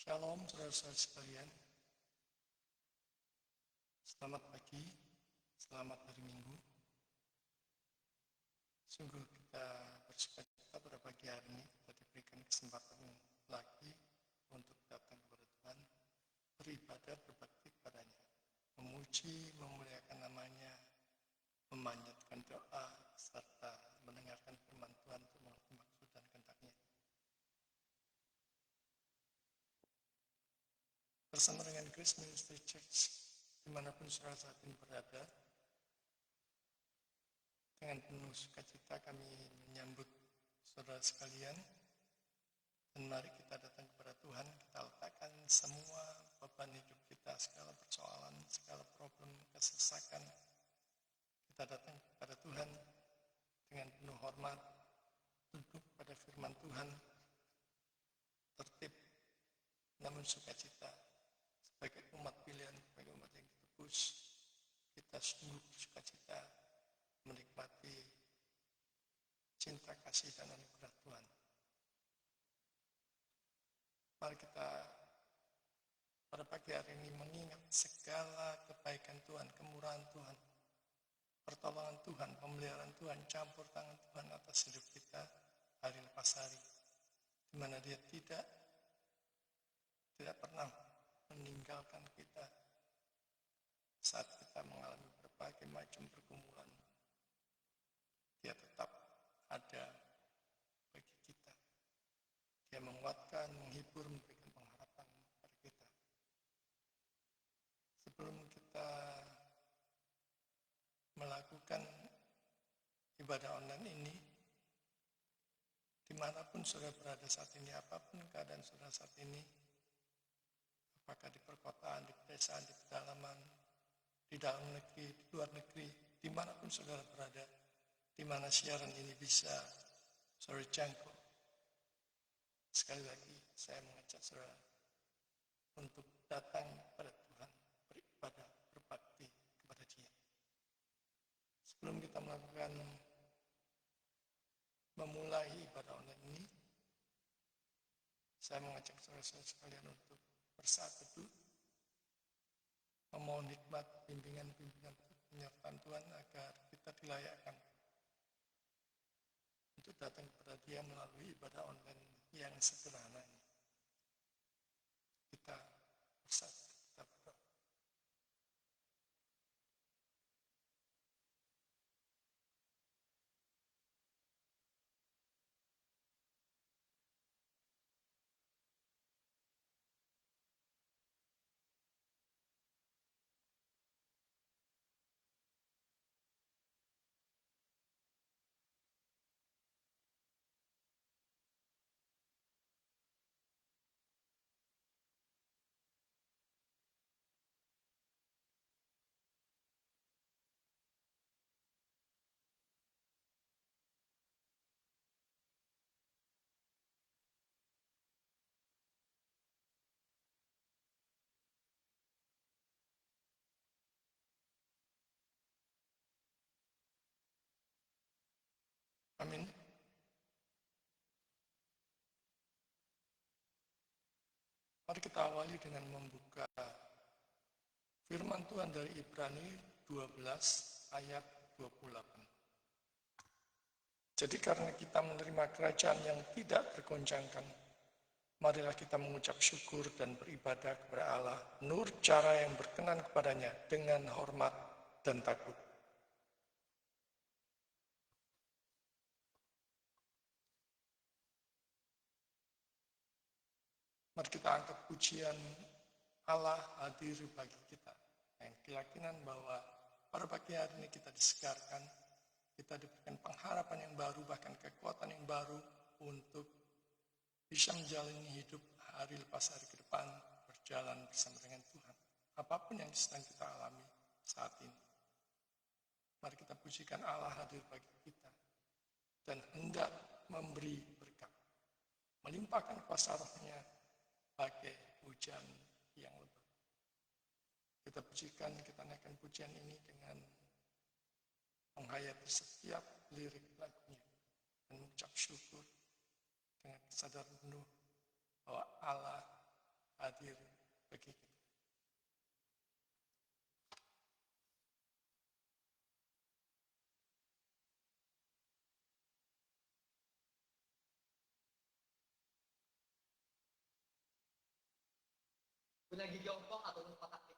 Shalom saudara-saudara sekalian, selamat pagi, selamat hari Minggu. Sungguh kita bersukacita pada pagi hari ini kita diberikan kesempatan lagi untuk datang kepada Tuhan, beribadah, berbakti kepadanya, memuji, memuliakan namanya, memanjatkan doa, serta mendengarkan firman Tuhan untuk mengerti maksud dan kehendak-Nya. Bersama dengan Grace Ministry Church, dimanapun saudara saat ini berada, dengan penuh sukacita kami menyambut saudara sekalian, dan mari kita datang kepada Tuhan, kita letakkan semua beban hidup kita, segala persoalan, segala problem, kesesakan, kita datang kepada Tuhan dengan penuh hormat, duduk pada firman Tuhan, tertib, namun sukacita. Sebagai umat pilihan, sebagai umat yang ditebus, kita sungguh bersukacita menikmati cinta kasih dan anugerah Tuhan. Mari kita pada pagi hari ini mengingat segala kebaikan Tuhan, kemurahan Tuhan, pertolongan Tuhan, pemeliharaan Tuhan, campur tangan Tuhan atas hidup kita hari lepas hari, di mana Dia tidak pernah meninggalkan kita saat kita mengalami berbagai macam pergumulan. Dia tetap ada bagi kita. Dia menguatkan, menghibur, memberikan pengharapan kepada kita. Sebelum kita melakukan ibadah online ini, dimanapun saudara berada saat ini, apapun keadaan saudara saat ini, apakah di perkotaan, di pedesaan, di pedalaman, di dalam negeri, di luar negeri, dimanapun saudara berada, di mana siaran ini bisa saudara jangkau. Sekali lagi, saya mengajak saudara untuk datang kepada Tuhan, beribadah, berbakti kepada Dia. Sebelum kita memulai ibadah online ini, saya mengajak saudara-saudara sekalian untuk bersaat teduh, memohon hikmat, bimbingan penyertaan Tuhan agar kita dilayakkan untuk datang kepada Dia melalui ibadah online yang sederhana ini. Kita bersaat, kita berdoa. Amin. Mari kita awali dengan membuka firman Tuhan dari Ibrani 12 ayat 28. Jadi karena kita menerima kerajaan yang tidak tergoncangkan, marilah kita mengucap syukur dan beribadah kepada Allah menurut cara yang berkenan kepadanya dengan hormat dan takut. Mari kita angkat pujian Allah hadir bagi kita. Yang keyakinan bahwa pada pagi hari ini kita disegarkan, kita diberikan pengharapan yang baru, bahkan kekuatan yang baru untuk bisa menjalani hidup hari lepas hari ke depan, berjalan bersama dengan Tuhan. Apapun yang sedang kita alami saat ini, mari kita pujikan Allah hadir bagi kita dan hendak memberi berkat, melimpahkan kuasa rohnya bagai hujan yang lebat. Kita pujikan, kita naikkan pujian ini dengan menghayati setiap lirik lagunya dan mengucap syukur dengan kesadaran penuh bahwa Allah hadir bagi kita. Lagi jongkok atau lupa kaki.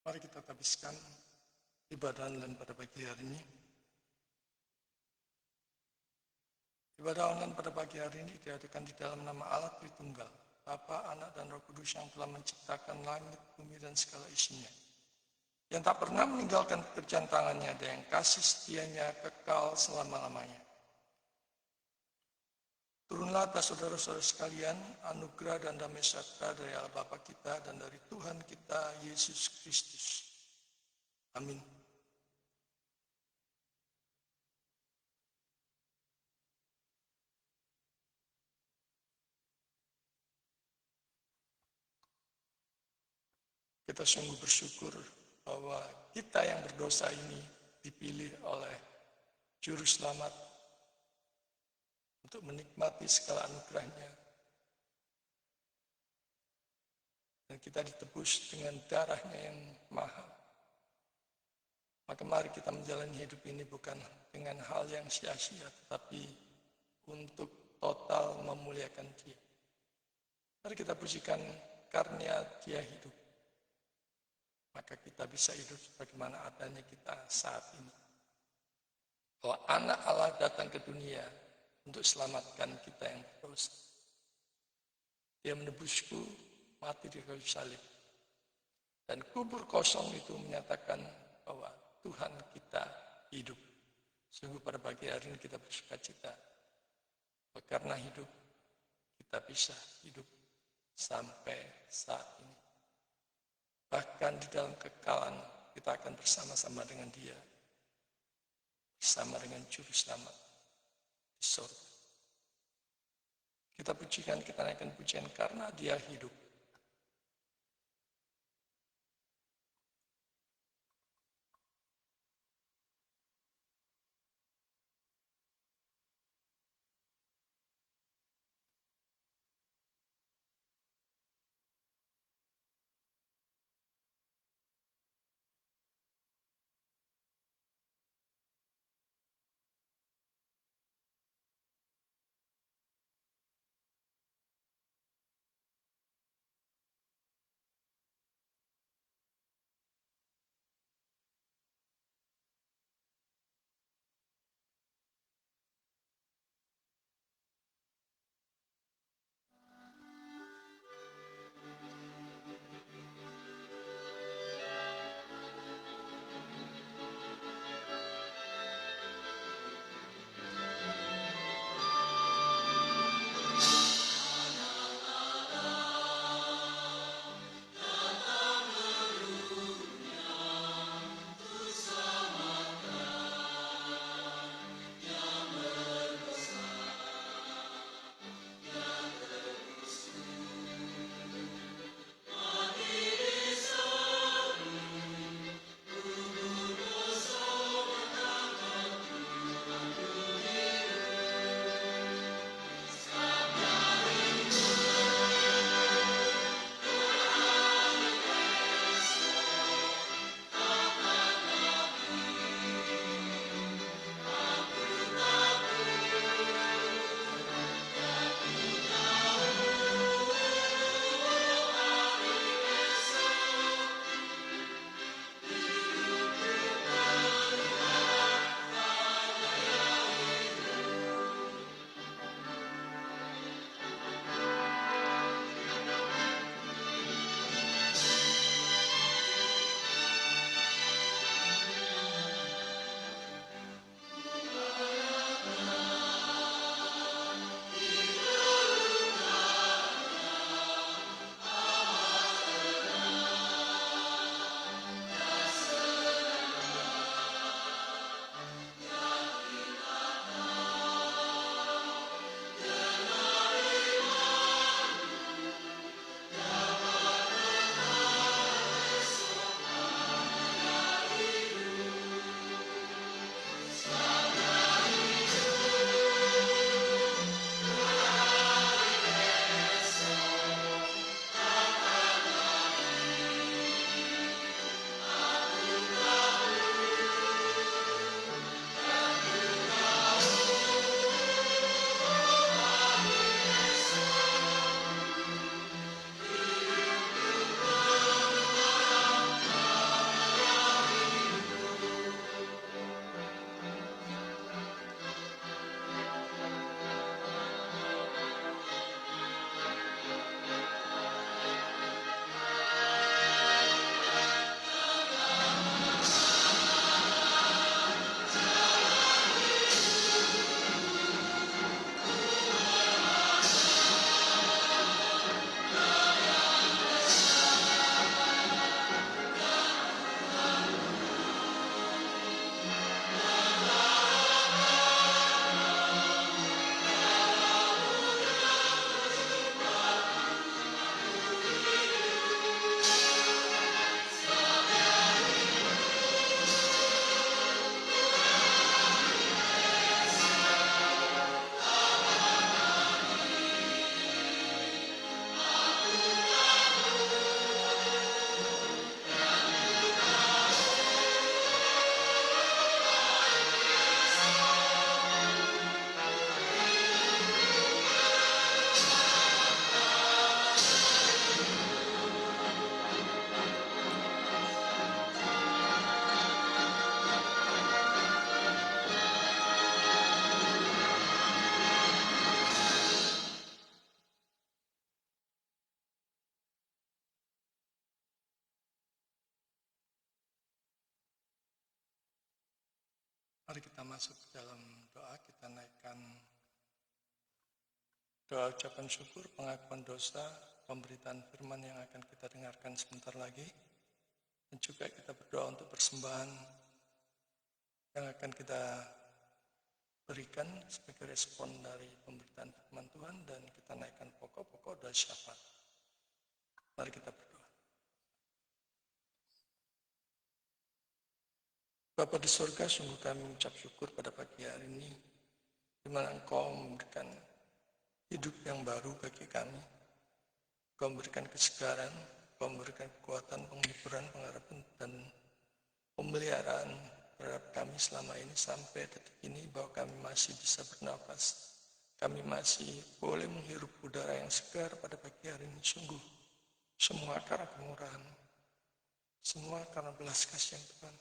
Mari kita habiskan ibadah online pada pagi hari ini. Ibadah online pada pagi hari ini diadakan di dalam nama Allah Tritunggal, Bapa, Anak, dan Roh Kudus yang telah menciptakan langit, bumi, dan segala isinya. Yang tak pernah meninggalkan pekerjaan tangannya dan yang kasih setianya kekal selama-lamanya. Turunlah atas saudara-saudara sekalian, anugerah dan damai sejahtera dari Allah Bapa kita dan dari Tuhan kita, Yesus Kristus. Amin. Kita sungguh bersyukur bahwa kita yang berdosa ini dipilih oleh Juru Selamat untuk menikmati segala anugerahnya. Dan kita ditebus dengan darahnya yang mahal. Maka mari kita menjalani hidup ini bukan dengan hal yang sia-sia, tetapi untuk total memuliakan Dia. Mari kita pujikan karunia Dia hidup. Maka kita bisa hidup sebagaimana adanya kita saat ini. bahwa anak Allah datang ke dunia untuk selamatkan kita yang berdosa. Dia menebusku, mati di kayu salib. Dan kubur kosong itu menyatakan bahwa Tuhan kita hidup. Sungguh pada pagi hari ini kita bersuka cita. Karena hidup, kita bisa hidup sampai saat ini. Bahkan di dalam kekekalan, kita akan bersama-sama dengan Dia. Bersama dengan Juru Selamat di surga. Kita pujikan, kita naikkan pujian karena Dia hidup. Mari kita masuk ke dalam doa, kita naikkan doa ucapan syukur, pengakuan dosa, pemberitaan firman yang akan kita dengarkan sebentar lagi. Dan juga kita berdoa untuk persembahan yang akan kita berikan sebagai respon dari pemberitaan firman Tuhan, dan kita naikkan pokok-pokok doa syafaat. Mari kita berdoa. Bapa di surga, sungguh kami mengucap syukur pada pagi hari ini, di mana Engkau memberikan hidup yang baru bagi kami. Engkau memberikan kesegaran, Engkau memberikan kekuatan, penghiburan, pengharapan, dan pemeliharaan terhadap kami selama ini sampai detik ini, bahwa kami masih bisa bernafas. Kami masih boleh menghirup udara yang segar pada pagi hari ini. Sungguh, semua karena kemurahan, semua karena belas kasihan Tuhan.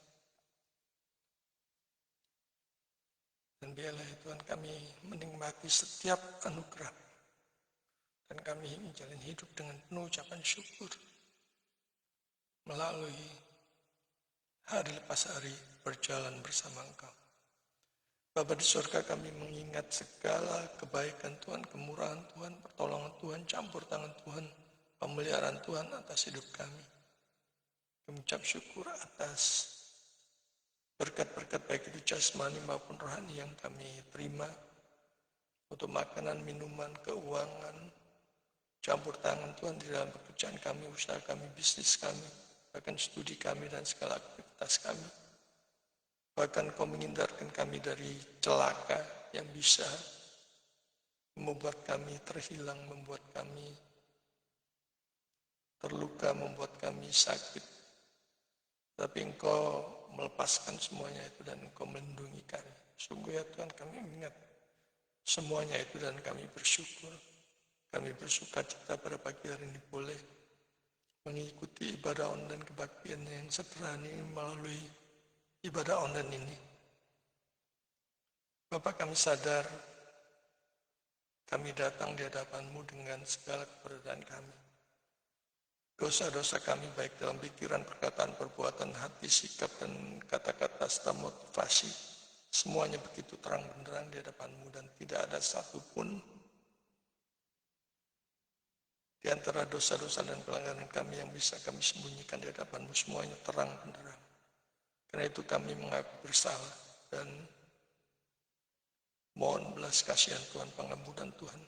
Dan biarlah Tuhan kami menikmati setiap anugerah, dan kami menjalani hidup dengan penuh ucapan syukur melalui hari lepas hari berjalan bersama Engkau. Bapa di surga, kami mengingat segala kebaikan Tuhan, kemurahan Tuhan, pertolongan Tuhan, campur tangan Tuhan, pemeliharaan Tuhan atas hidup kami. Kami ucap syukur atas berkat-berkat baik itu jasmani maupun rohani yang kami terima, untuk makanan, minuman, keuangan, campur tangan Tuhan di dalam pekerjaan kami, usaha kami, bisnis kami, bahkan studi kami dan segala aktivitas kami. Bahkan Kau menghindarkan kami dari celaka yang bisa membuat kami terhilang, membuat kami terluka, membuat kami sakit. Tapi Engkau melepaskan semuanya itu dan Engkau melindungi kami. Sungguh ya Tuhan, kami ingat semuanya itu dan kami bersyukur. Kami bersuka cita pada pagi hari ini boleh mengikuti ibadah online kebaktian yang sederhana ini melalui ibadah online ini. Bapak, kami sadar kami datang di hadapan-Mu dengan segala keberadaan kami. Dosa-dosa kami baik dalam pikiran, perkataan, perbuatan, hati, sikap, dan kata-kata serta motivasi, semuanya begitu terang benderang di hadapan-Mu, dan tidak ada satupun di antara dosa-dosa dan pelanggaran kami yang bisa kami sembunyikan di hadapan-Mu. Semuanya terang benderang. Karena itu kami mengaku bersalah dan mohon belas kasihan Tuhan, pengampunan Tuhan.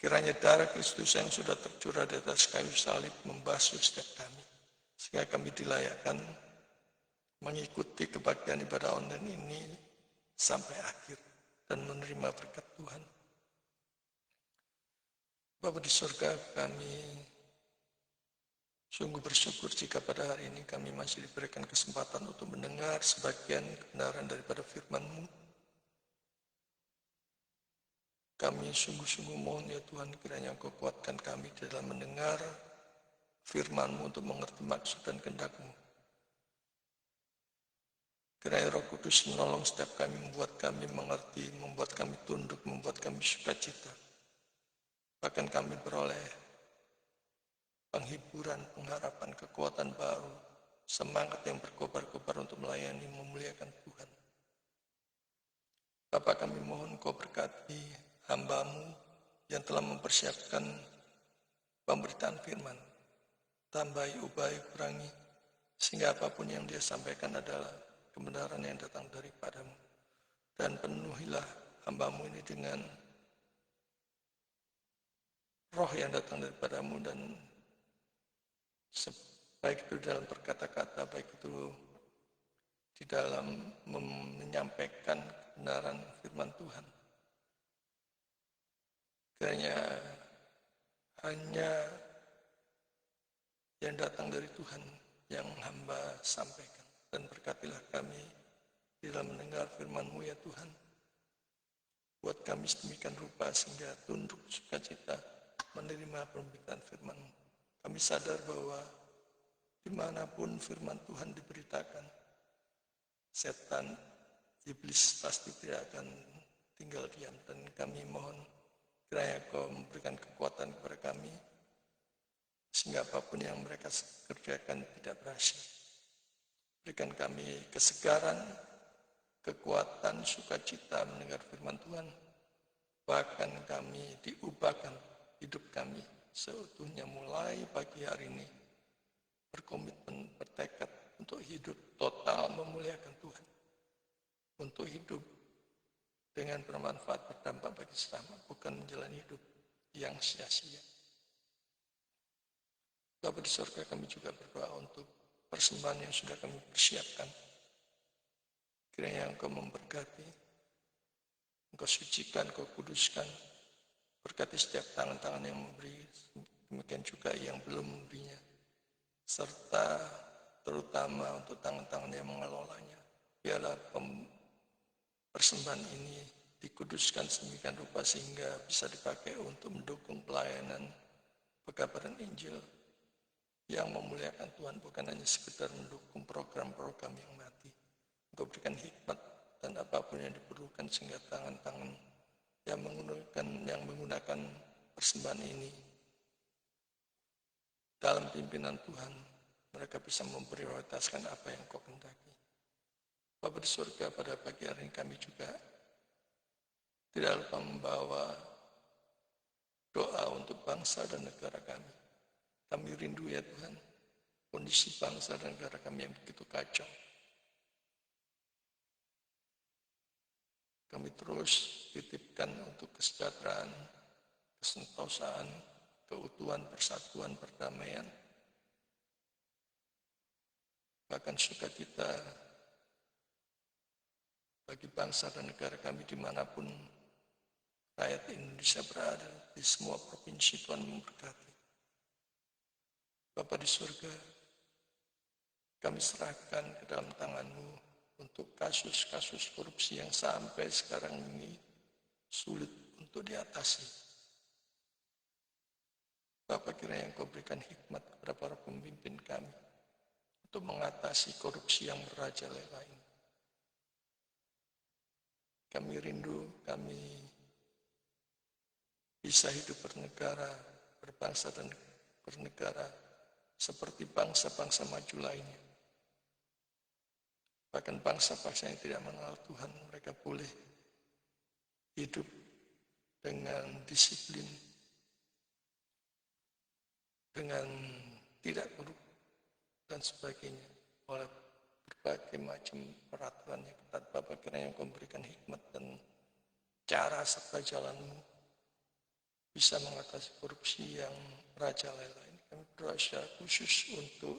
Kiranya darah Kristus yang sudah tercurah di atas kayu salib membasuh setiap kami, sehingga kami dilayakkan mengikuti kebaktian ibadah online ini sampai akhir dan menerima berkat Tuhan. Bapa di surga, kami sungguh bersyukur jika pada hari ini kami masih diberikan kesempatan untuk mendengar sebagian kebenaran daripada firman-Mu. Kami sungguh-sungguh mohon ya Tuhan, kiranya Engkau kuatkan kami dalam mendengar firman-Mu untuk mengerti maksud dan kehendak-Mu. Kiranya Roh Kudus menolong setiap kami, membuat kami mengerti, membuat kami tunduk, membuat kami sukacita. Bahkan kami beroleh penghiburan, pengharapan, kekuatan baru, semangat yang berkobar-kobar untuk melayani, memuliakan Tuhan. Bapa, kami mohon Kau berkati hamba-Mu yang telah mempersiapkan pemberitaan firman. Tambahi, ubahi, kurangi, sehingga apapun yang dia sampaikan adalah kebenaran yang datang daripada-Mu. Dan penuhilah hamba-Mu ini dengan roh yang datang daripada-Mu, dan baik itu dalam berkata-kata, baik itu di dalam menyampaikan kebenaran firman Tuhan. Kiranya hanya yang datang dari Tuhan yang hamba sampaikan, dan berkatilah kami di dalam mendengar firman-Mu ya Tuhan. Buat kami sedemikian rupa sehingga tunduk sukacita menerima pemberitaan firman-Mu. Kami sadar bahwa dimanapun firman Tuhan diberitakan, setan, iblis pasti tidak akan tinggal diam, dan kami mohon kiranya Kau memberikan kekuatan kepada kami, sehingga apapun yang mereka kerjakan tidak berhasil. Berikan kami kesegaran, kekuatan, sukacita mendengar firman Tuhan. Bahkan kami diubahkan hidup kami seutuhnya mulai pagi hari ini. Berkomitmen, bertekad untuk hidup total memuliakan Tuhan. Untuk hidup dengan bermanfaat, berdampak bagi sesama, bukan menjalani hidup yang sia-sia. Bapa di surga, kami juga berdoa untuk persembahan yang sudah kami persiapkan. Kiranya Engkau memberkati, Engkau sucikan, Engkau kuduskan, berkati setiap tangan-tangan yang memberi, demikian juga yang belum memberinya, serta terutama untuk tangan-tangan yang mengelolanya. Biarlah persembahan ini dikuduskan sedemikian rupa sehingga bisa dipakai untuk mendukung pelayanan pekabaran Injil yang memuliakan Tuhan, bukan hanya sekedar mendukung program-program yang mati. Engkau berikan hikmat dan apapun yang diperlukan sehingga tangan-tangan yang menggunakan persembahan ini dalam pimpinan Tuhan, mereka bisa memprioritaskan apa yang Kau kehendaki. Bapa di surga, pada pagi hari ini kami juga tidak lupa membawa doa untuk bangsa dan negara kami. Kami rindu ya Tuhan, kondisi bangsa dan negara kami yang begitu kacau. Kami terus titipkan untuk kesejahteraan, kesentosaan, keutuhan, persatuan, perdamaian, bahkan sukacita bagi bangsa dan negara kami dimanapun rakyat Indonesia berada, di semua provinsi. Tuhan memberkati. Bapa di surga, kami serahkan ke dalam tangan-Mu untuk kasus-kasus korupsi yang sampai sekarang ini sulit untuk diatasi. Bapa, kiranya Engkau berikan hikmat kepada para pemimpin kami untuk mengatasi korupsi yang merajalela ini. Kami rindu, kami bisa hidup bernegara, berbangsa dan bernegara seperti bangsa-bangsa maju lainnya. Bahkan bangsa-bangsa yang tidak mengenal Tuhan, mereka boleh hidup dengan disiplin, dengan tidak buruk dan sebagainya oleh berbagai macam peraturan yang ketat. Bapa, kiranya Engkau memberikan hikmat dan cara serta jalan-Mu bisa mengatasi korupsi yang merajalela ini. Kami berdoa secara khusus untuk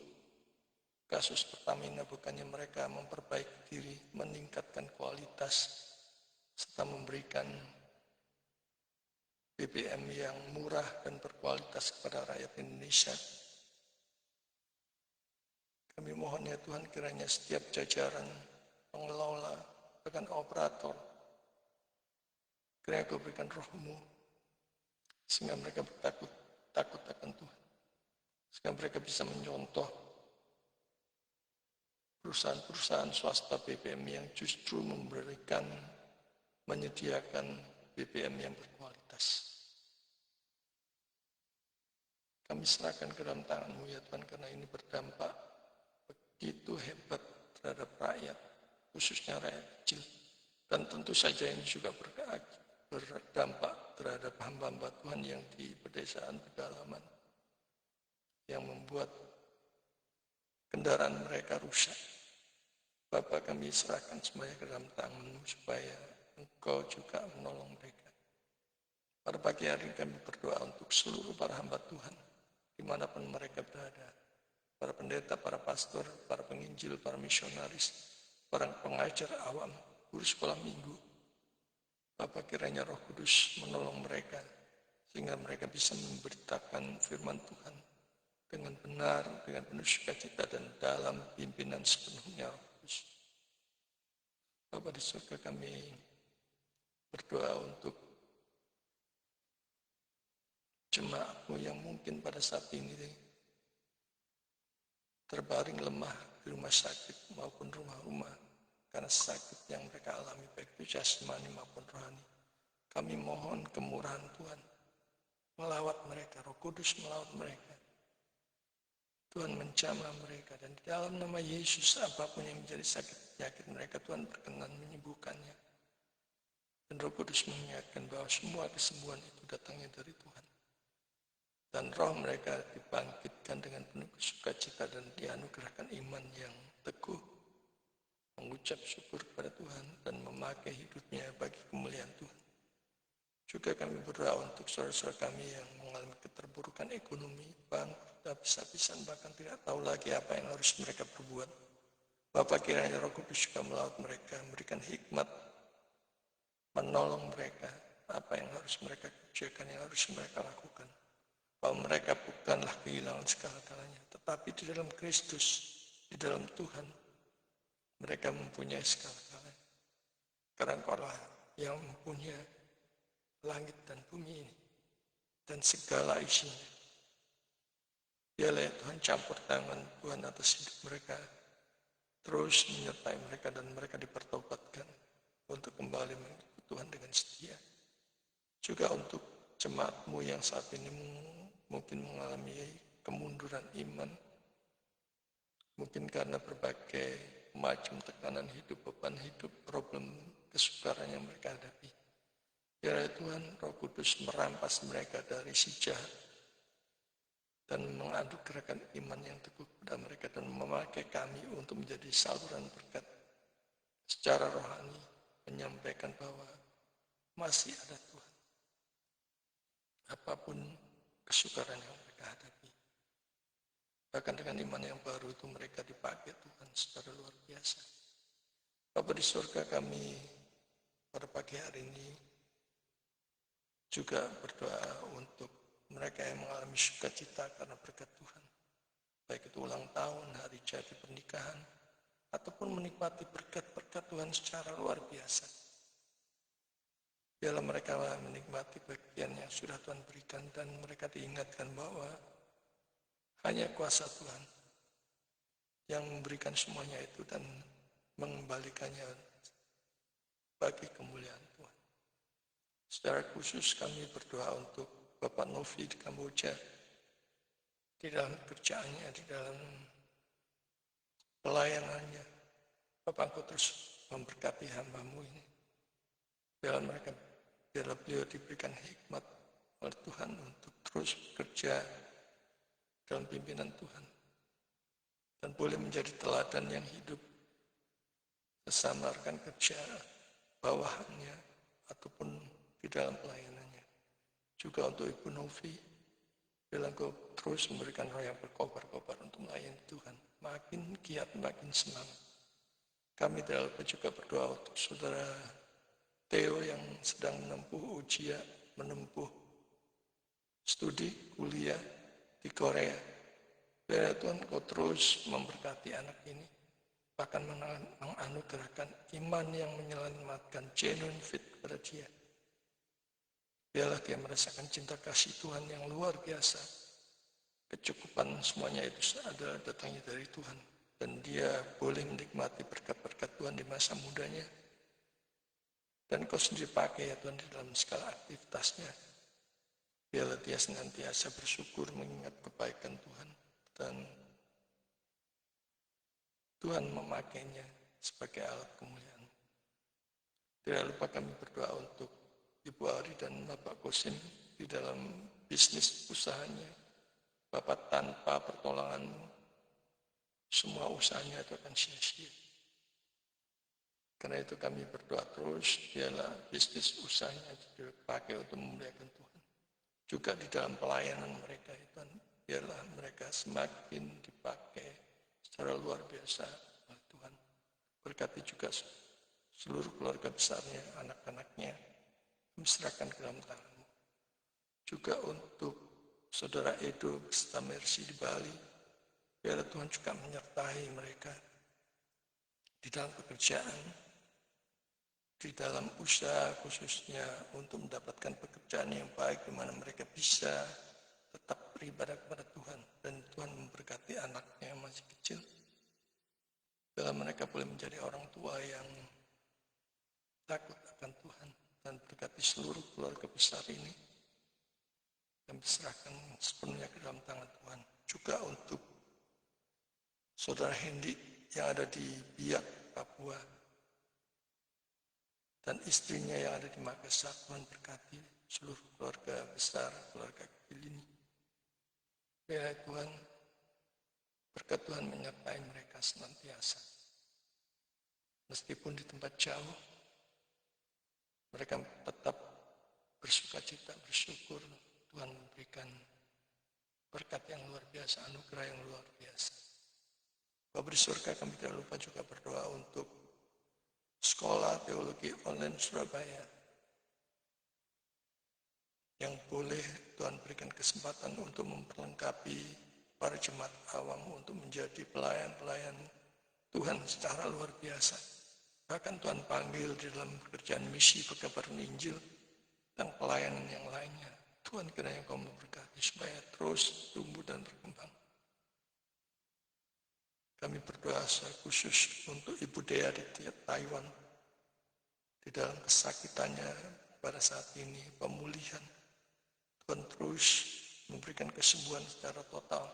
kasus Pertamina, bukannya mereka memperbaiki diri, meningkatkan kualitas, serta memberikan BBM yang murah dan berkualitas kepada rakyat Indonesia. Kami mohon ya Tuhan, kiranya setiap jajaran pengelola, bahkan operator, kiranya Kau berikan Roh-Mu, sehingga mereka takut akan Tuhan. Sehingga mereka bisa menyontoh perusahaan-perusahaan swasta BBM yang justru menyediakan BBM yang berkualitas. Kami serahkan ke dalam tangan-Mu ya Tuhan, karena ini berdampak begitu hebat terhadap rakyat, khususnya rakyat kecil. Dan tentu saja ini juga berdampak terhadap hamba-hamba Tuhan yang di pedesaan pedalaman, yang membuat kendaraan mereka rusak. Bapa, kami serahkan semuanya ke dalam tangan-Mu supaya Engkau juga menolong mereka. Pada pagi hari kami berdoa untuk seluruh para hamba Tuhan, dimanapun mereka berada. Para pendeta, para pastor, para penginjil, para misionaris, para pengajar awam, guru sekolah minggu. Bapa, kiranya Roh Kudus menolong mereka, sehingga mereka bisa memberitakan firman Tuhan dengan benar, dengan penuh sukacita, dan dalam pimpinan sepenuhnya Roh Kudus. Bapa di surga, kami berdoa untuk jemaat-Mu yang mungkin pada saat ini terbaring lemah di rumah sakit maupun rumah-rumah karena sakit yang mereka alami, baik itu jasmani maupun rohani. Kami mohon kemurahan Tuhan melawat mereka, Roh Kudus melawat mereka, Tuhan menjamah mereka, dan di dalam nama Yesus apapun yang menjadi sakit penyakit mereka, Tuhan berkenan menyembuhkannya. Dan Roh Kudus mengingatkan bahwa semua kesembuhan itu datangnya dari Tuhan. Dan roh mereka dibangkitkan dengan penuh sukacita dan dianugerahkan iman yang teguh, mengucap syukur kepada Tuhan dan memakai hidupnya bagi kemuliaan Tuhan. Juga kami berdoa untuk saudara-saudara kami yang mengalami keterburukan ekonomi, bangkrut, habis-habisan, bahkan tidak tahu lagi apa yang harus mereka perbuat. Bapa, kiranya Roh Kudus juga melaut mereka, memberikan hikmat, menolong mereka, apa yang harus mereka kerjakan, yang harus mereka lakukan. Bahwa mereka bukanlah kehilangan segala-galanya, tetapi di dalam Kristus, di dalam Tuhan, mereka mempunyai segala-galanya. Karena Engkaulah yang mempunyai langit dan bumi ini, dan segala isinya. Biarlah ya Tuhan campur tangan Tuhan atas hidup mereka, terus menyertai mereka dan mereka dipertobatkan untuk kembali mengikuti Tuhan dengan setia. Juga untuk jemaat-Mu yang saat ini mungkin mengalami kemunduran iman, mungkin karena berbagai macam tekanan hidup, beban hidup, problem kesukaran yang mereka hadapi. Biarlah Tuhan Roh Kudus merampas mereka dari si jahat dan menganugerahkan iman yang teguh kepada mereka dan memakai kami untuk menjadi saluran berkat secara rohani, menyampaikan bahwa masih ada Tuhan. Apapun kesukaran yang mereka hadapi, bahkan dengan iman yang baru itu mereka dipakai Tuhan secara luar biasa. Bapa di surga, kami pada pagi hari ini juga berdoa untuk mereka yang mengalami sukacita karena berkat Tuhan, baik itu ulang tahun, hari jadi pernikahan, ataupun menikmati berkat-berkat Tuhan secara luar biasa. Biarlah mereka menikmati bagian yang sudah Tuhan berikan, dan mereka diingatkan bahwa hanya kuasa Tuhan yang memberikan semuanya itu dan mengembalikannya bagi kemuliaan Tuhan. Secara khusus kami berdoa untuk Bapak Novi di Kamboja, di dalam kerjaannya, di dalam pelayanannya. Bapak, Engkau terus memberkati hamba-Mu ini. Biarlah beliau diberikan hikmat oleh Tuhan untuk terus bekerja dalam pimpinan Tuhan, dan boleh menjadi teladan yang hidup bersama rekan kerja bawahannya ataupun di dalam pelayanannya. Juga untuk Ibu Novi, biarlah Engkau terus memberikan roh yang berkobar-kobar untuk melayani Tuhan, makin giat, makin semangat. Kami tidak lupa juga berdoa untuk saudara Theo yang sedang menempuh ujian, menempuh studi kuliah di Korea. Biarlah Tuhan Kau terus memberkati anak ini, bahkan menganugerahkan iman yang menyelamatkan, genuine fit kepada dia. Biarlah dia merasakan cinta kasih Tuhan yang luar biasa. Kecukupan semuanya itu adalah datangnya dari Tuhan, dan dia boleh menikmati berkat-berkat Tuhan di masa mudanya. Dan Kau sendiri pakai ya Tuhan di dalam segala aktivitasnya. Biarlah dia senantiasa bersyukur mengingat kebaikan Tuhan, dan Tuhan memakainya sebagai alat kemuliaan. Tidak lupa kami berdoa untuk Ibu Ari dan Bapak Kosim di dalam bisnis usahanya. Bapak, tanpa pertolongan-Mu, semua usahanya itu akan sia-sia. Karena itu kami berdoa terus, biarlah bisnis usahanya dipakai untuk memuliakan Tuhan. Juga di dalam pelayanan mereka itu, biarlah mereka semakin dipakai secara luar biasa oleh Tuhan. Berkati juga seluruh keluarga besarnya, anak-anaknya, diserahkan ke dalam tangan-Mu. Juga untuk saudara Edo beserta Mercy di Bali, biarlah Tuhan juga menyertai mereka di dalam pekerjaan, di dalam usaha khususnya untuk mendapatkan pekerjaan yang baik, di mana mereka bisa tetap beribadah kepada Tuhan, dan Tuhan memberkati anaknya yang masih kecil. Dalam mereka boleh menjadi orang tua yang takut akan Tuhan, dan berkati seluruh keluarga besar ini, dan diserahkan sepenuhnya ke dalam tangan Tuhan. Juga untuk Saudara Hendi yang ada di Biak, Papua, dan istrinya yang ada di Makassar. Tuhan berkati seluruh keluarga besar, keluarga kecil ini. Biar Tuhan, berkat Tuhan menyertai mereka senantiasa. Meskipun di tempat jauh, mereka tetap bersukacita, bersyukur Tuhan memberikan berkat yang luar biasa, anugerah yang luar biasa. Bapa di surga, kami tidak lupa juga berdoa untuk Sekolah Teologi Online Surabaya yang boleh Tuhan berikan kesempatan untuk memperlengkapi para jemaat awam untuk menjadi pelayan-pelayan Tuhan secara luar biasa. Bahkan Tuhan panggil di dalam pekerjaan misi, pekabaran Injil, dan pelayanan yang lainnya. Tuhan kiranya Kau memberkati supaya terus tumbuh dan berkembang. Kami berdoa secara khusus untuk Ibu Dea di Taiwan. Di dalam kesakitannya pada saat ini, pemulihan. Tuhan terus memberikan kesembuhan secara total.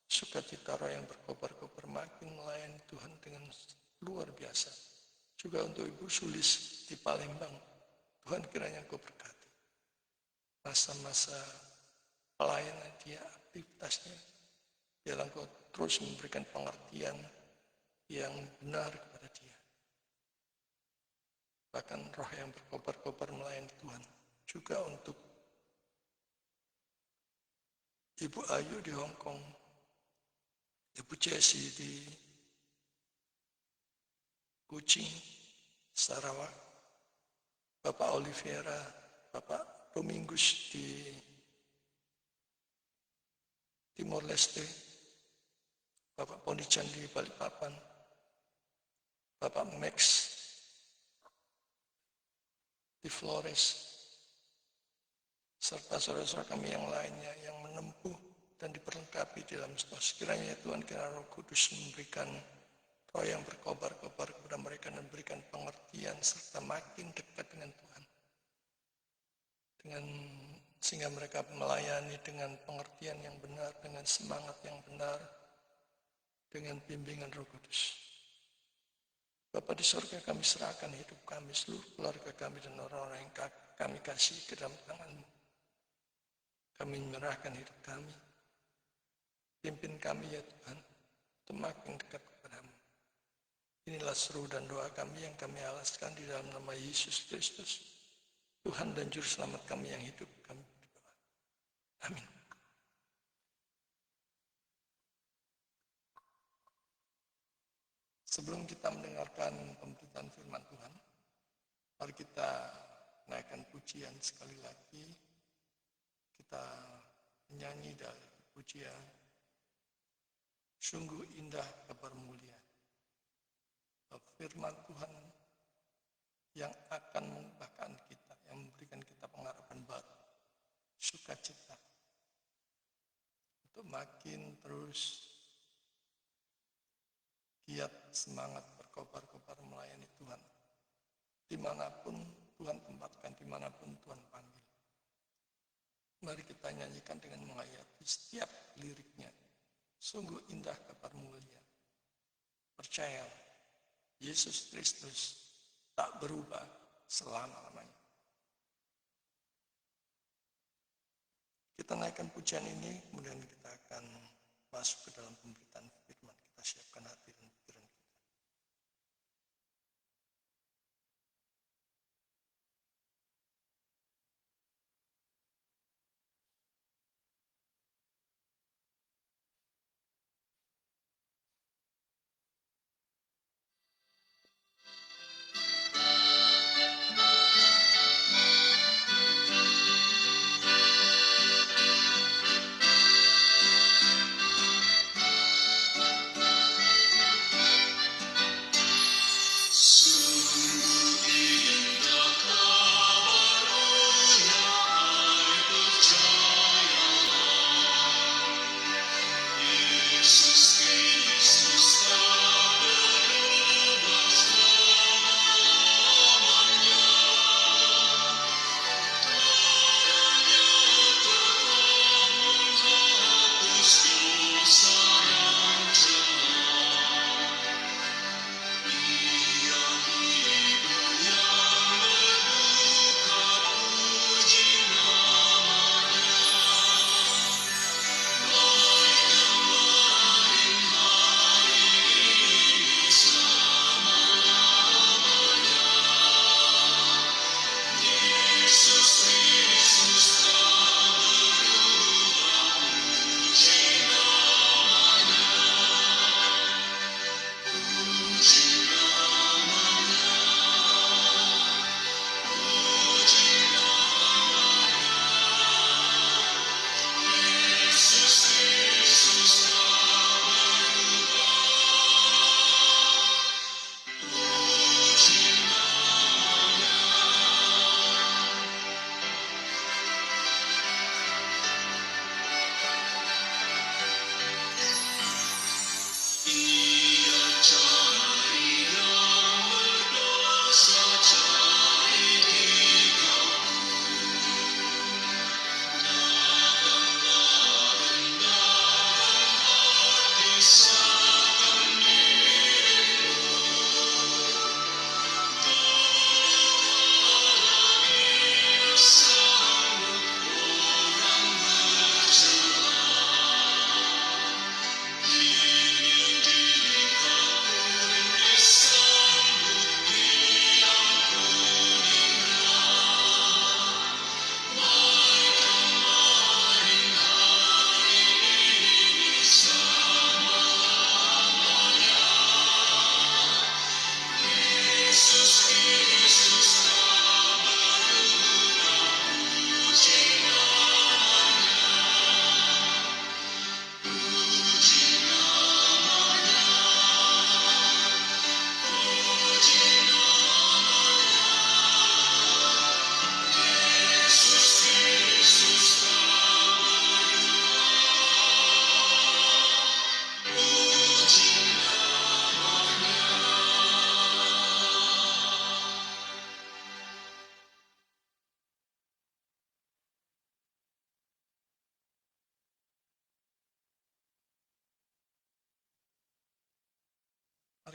Sukacita roh yang berkobar-kobar makin melayani Tuhan dengan luar biasa. Juga untuk Ibu Sulis di Palembang. Tuhan kiranya Kau berkati. Masa-masa pelayanan dia, aktivitasnya. Biarlah Kau terus memberikan pengertian yang benar kepada dia. Bahkan roh yang berkobar-kobar melayani Tuhan. Juga untuk Ibu Ayu di Hong Kong, Ibu Jessie di Kuching, Sarawak, Bapak Oliveira, Bapak Domingus di Timor Leste, Bapak Ponican di Balikpapan, Bapak Max di Flores, serta saudara-saudara kami yang lainnya yang menempuh dan diperlengkapi dalam situasi. Kiranya Tuhan, kiranya Roh Kudus memberikan roh yang berkobar-kobar kepada mereka dan memberikan pengertian serta makin dekat dengan Tuhan. Sehingga mereka melayani dengan pengertian yang benar, dengan semangat yang benar, dengan bimbingan Roh Kudus. Bapa di surga, kami serahkan hidup kami, seluruh keluarga kami dan orang-orang yang kami kasih ke dalam tangan-Mu. Kami menyerahkan hidup kami. Pimpin kami ya Tuhan, untuk makin dekat kepada-Mu. Inilah seru dan doa kami yang kami alaskan di dalam nama Yesus Kristus, Tuhan dan Juru Selamat kami yang hidup. Kami berdoa. Amin. Sebelum kita mendengarkan pemberitaan firman Tuhan, mari kita naikkan pujian sekali lagi. Kita menyanyi dari pujian Sungguh Indah Kabar Mulia. Firman Tuhan yang akan mengubahkan kita, yang memberikan kita pengharapan baru, sukacita, untuk makin terus giat, semangat, berkobar-kobar melayani Tuhan. Dimanapun Tuhan tempatkan, dimanapun Tuhan panggil. Mari kita nyanyikan dengan menghayati setiap liriknya. Sungguh indah kabar mulia. Percaya, Yesus Kristus tak berubah selama-lamanya. Kita naikkan pujian ini, kemudian kita akan masuk ke dalam pemberitaan firman. Kita siapkan hati dan pikiran kita.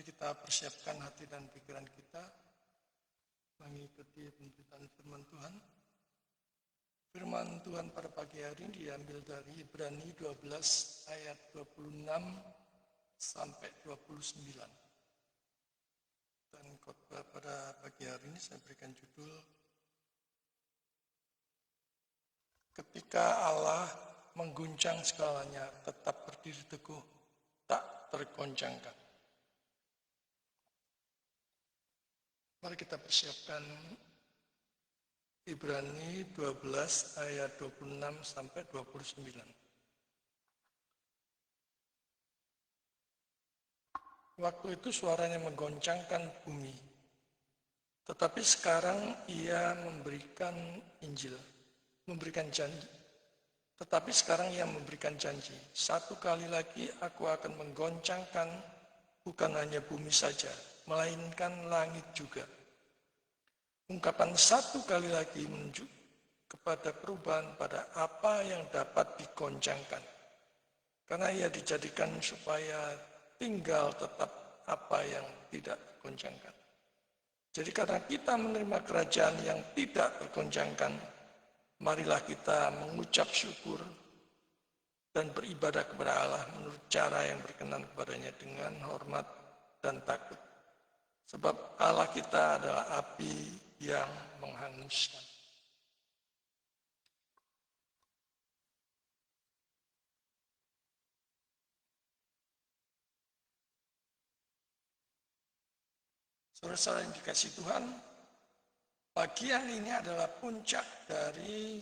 kita persiapkan hati dan pikiran kita mengikuti pemberitaan firman Tuhan. Firman Tuhan pada pagi hari ini diambil dari Ibrani 12 ayat 26 sampai 29. Dan khotbah pada pagi hari ini saya berikan judul Ketika Allah mengguncang segalanya, tetap berdiri teguh, tak tergoncangkan. Mari kita persiapkan Ibrani 12 ayat 26 sampai 29. Waktu itu suaranya menggoncangkan bumi, tetapi sekarang ia memberikan Injil, memberikan janji. Tetapi sekarang ia memberikan janji, satu kali lagi aku akan menggoncangkan bukan hanya bumi saja, melainkan langit juga. Ungkapan satu kali lagi menunjuk kepada perubahan pada apa yang dapat digoncangkan. Karena ia dijadikan supaya tinggal tetap apa yang tidak tergoncangkan. Jadi karena kita menerima kerajaan yang tidak tergoncangkan, marilah kita mengucap syukur dan beribadah kepada Allah menurut cara yang berkenan kepadanya dengan hormat dan takut. Sebab Allah kita adalah api yang menghanguskan. Saudara-saudara yang dikasihi Tuhan, bagian ini adalah puncak dari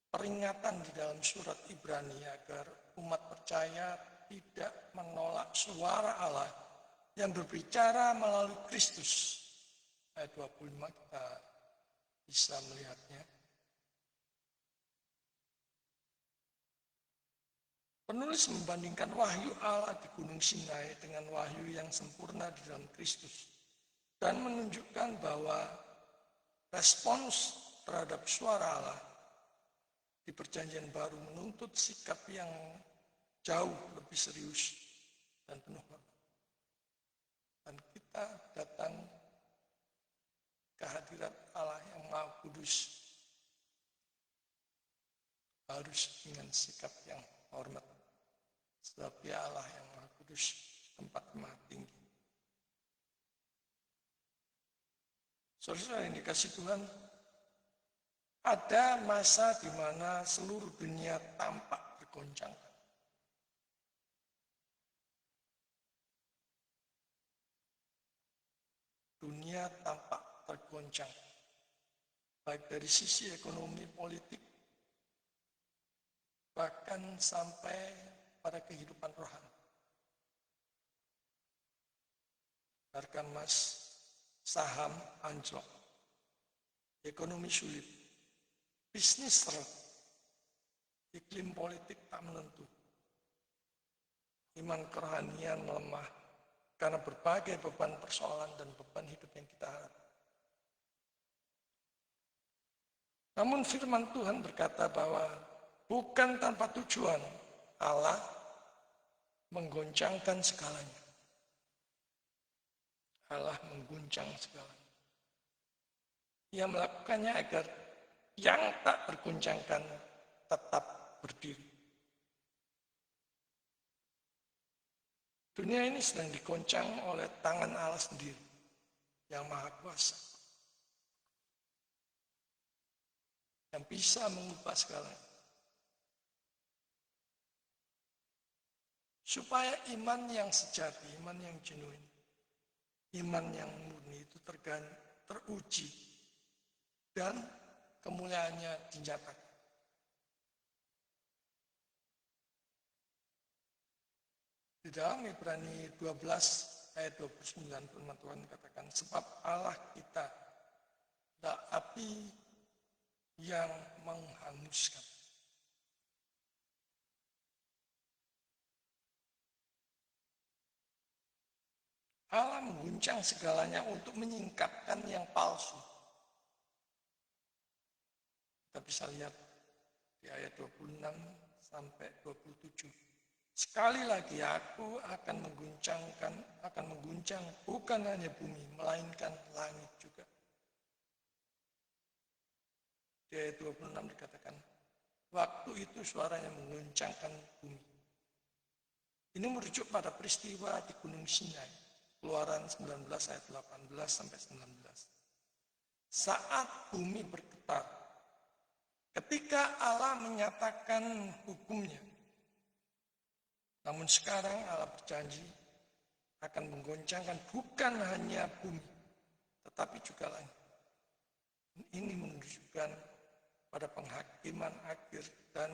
peringatan di dalam surat Ibrani agar umat percaya tidak menolak suara Allah yang berbicara melalui Kristus. Ayat 25 kita bisa melihatnya. Penulis membandingkan wahyu Allah di Gunung Sinai dengan wahyu yang sempurna di dalam Kristus dan menunjukkan bahwa respons terhadap suara Allah di Perjanjian Baru menuntut sikap yang jauh lebih serius dan penuh hormat. Dan kita datang ke hadirat Allah yang Maha Kudus harus dengan sikap yang hormat. Sebab Dia Allah yang Maha Kudus, tempat Maha Tinggi. Saudara-saudara yang dikasihi Tuhan, ada masa di mana seluruh dunia tampak bergoncang. Dunia tampak tergoncang, baik dari sisi ekonomi, politik, bahkan sampai pada kehidupan rohani. Harga emas, saham anjlok, ekonomi sulit, bisnis seret, iklim politik tak menentu, iman kerohanian melemah karena berbagai beban persoalan dan beban hidup yang kita hadapi. Namun firman Tuhan berkata bahwa bukan tanpa tujuan Allah menggoncangkan segalanya. Allah mengguncang segalanya. Ia melakukannya agar yang tak tergoncangkan tetap berdiri. Dunia ini sedang digoncang oleh tangan Allah sendiri yang Maha Kuasa, yang bisa mengubah segalanya. Supaya iman yang sejati, iman yang genuine, iman yang murni itu teruji dan kemuliaannya dinyatakan. Di dalam Ibrani 12 ayat 29 firman Tuhan katakan, sebab Allah kita adalah api yang menghanguskan. Allah mengguncang segalanya untuk menyingkapkan yang palsu. Kita bisa lihat di ayat 26 sampai 27. Sekali lagi aku akan mengguncang bukan hanya bumi, melainkan langit juga. Di ayat 26 dikatakan, waktu itu suaranya mengguncangkan bumi. Ini merujuk pada peristiwa di Gunung Sinai, Keluaran 19 ayat 18 sampai 19. Saat bumi bergetar, ketika Allah menyatakan hukumnya. Namun sekarang Allah berjanji akan menggoncangkan bukan hanya bumi, tetapi juga langit. Ini menunjukkan pada penghakiman akhir dan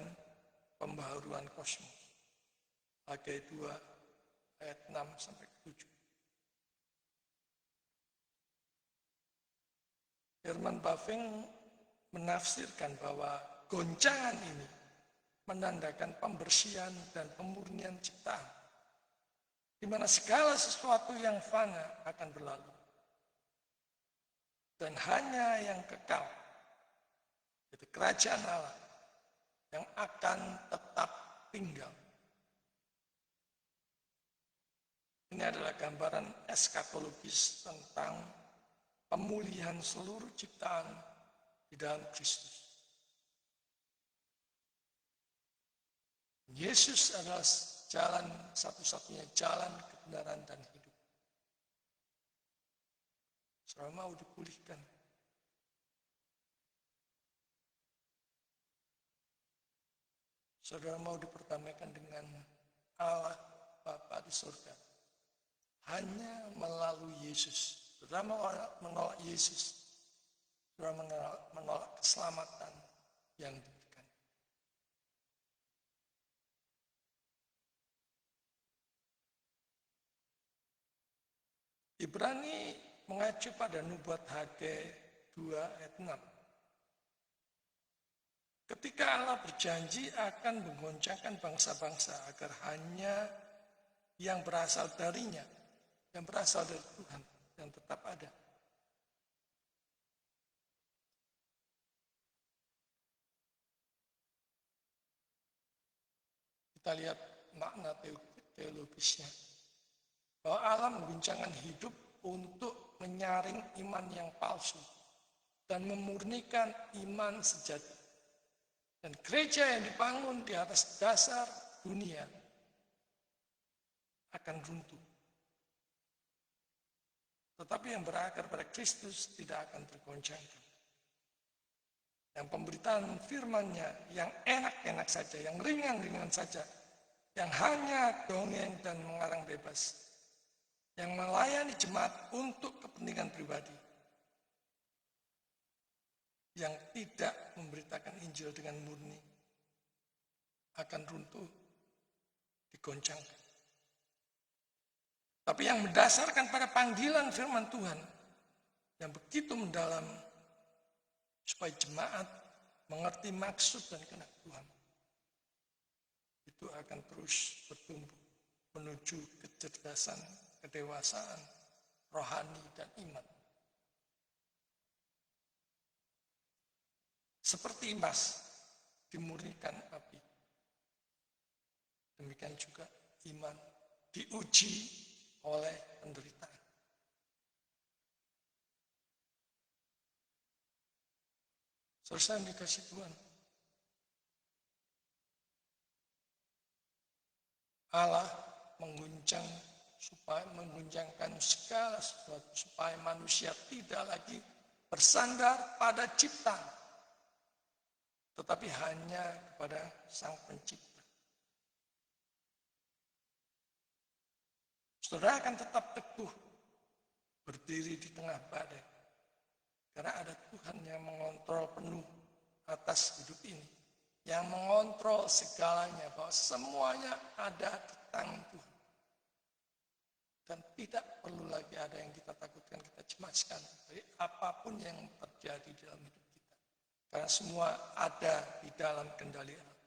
pembaharuan kosmos. Hagai 2 ayat 6 sampai 7. Herman Bavinck menafsirkan bahwa goncangan ini menandakan pembersihan dan pemurnian ciptaan, di mana segala sesuatu yang fana akan berlalu dan hanya yang kekal, yaitu kerajaan Allah, yang akan tetap tinggal. Ini adalah gambaran eskatologis tentang pemulihan seluruh ciptaan di dalam Kristus. Yesus adalah jalan satu-satunya jalan kebenaran dan hidup. Saudara mau dipulihkan. Saudara mau dipertemukan dengan Allah Bapa di surga. Hanya melalui Yesus. Saudara menolak Yesus. Saudara menolak keselamatan yang diberikan. Ibrani mengacu pada nubuat Hagai 2 ayat 6. Ketika Allah berjanji akan menggoncangkan bangsa-bangsa agar hanya yang berasal darinya, yang berasal dari Tuhan, yang tetap ada. Kita lihat makna teologisnya. Bahwa Allah mengguncangkan hidup untuk menyaring iman yang palsu dan memurnikan iman sejati. Dan gereja yang dibangun di atas dasar dunia akan runtuh. Tetapi yang berakar pada Kristus tidak akan tergoncangkan. Yang pemberitaan firman-Nya yang enak-enak saja, yang ringan-ringan saja, yang hanya dongeng dan mengarang bebas, yang melayani jemaat untuk kepentingan pribadi, yang tidak memberitakan Injil dengan murni, akan runtuh, digoncangkan. Tapi yang mendasarkan pada panggilan firman Tuhan, yang begitu mendalam, supaya jemaat mengerti maksud dan kehendak Tuhan, itu akan terus bertumbuh menuju kecerdasan, kedewasaan, rohani, dan iman. Seperti emas dimurnikan api, demikian juga iman diuji oleh penderitaan. Saudara yang dikasih Tuhan, Allah mengguncangkan segala sesuatu supaya manusia tidak lagi bersandar pada ciptaan, tetapi hanya kepada Sang Pencipta. Saudara akan tetap teguh berdiri di tengah badai, karena ada Tuhan yang mengontrol penuh atas hidup ini, yang mengontrol segalanya, bahwa semuanya ada di tangan Tuhan. Dan tidak perlu lagi ada yang kita takutkan, kita cemaskan dari apapun yang terjadi dalam hidup kita. Karena semua ada di dalam kendali Allah.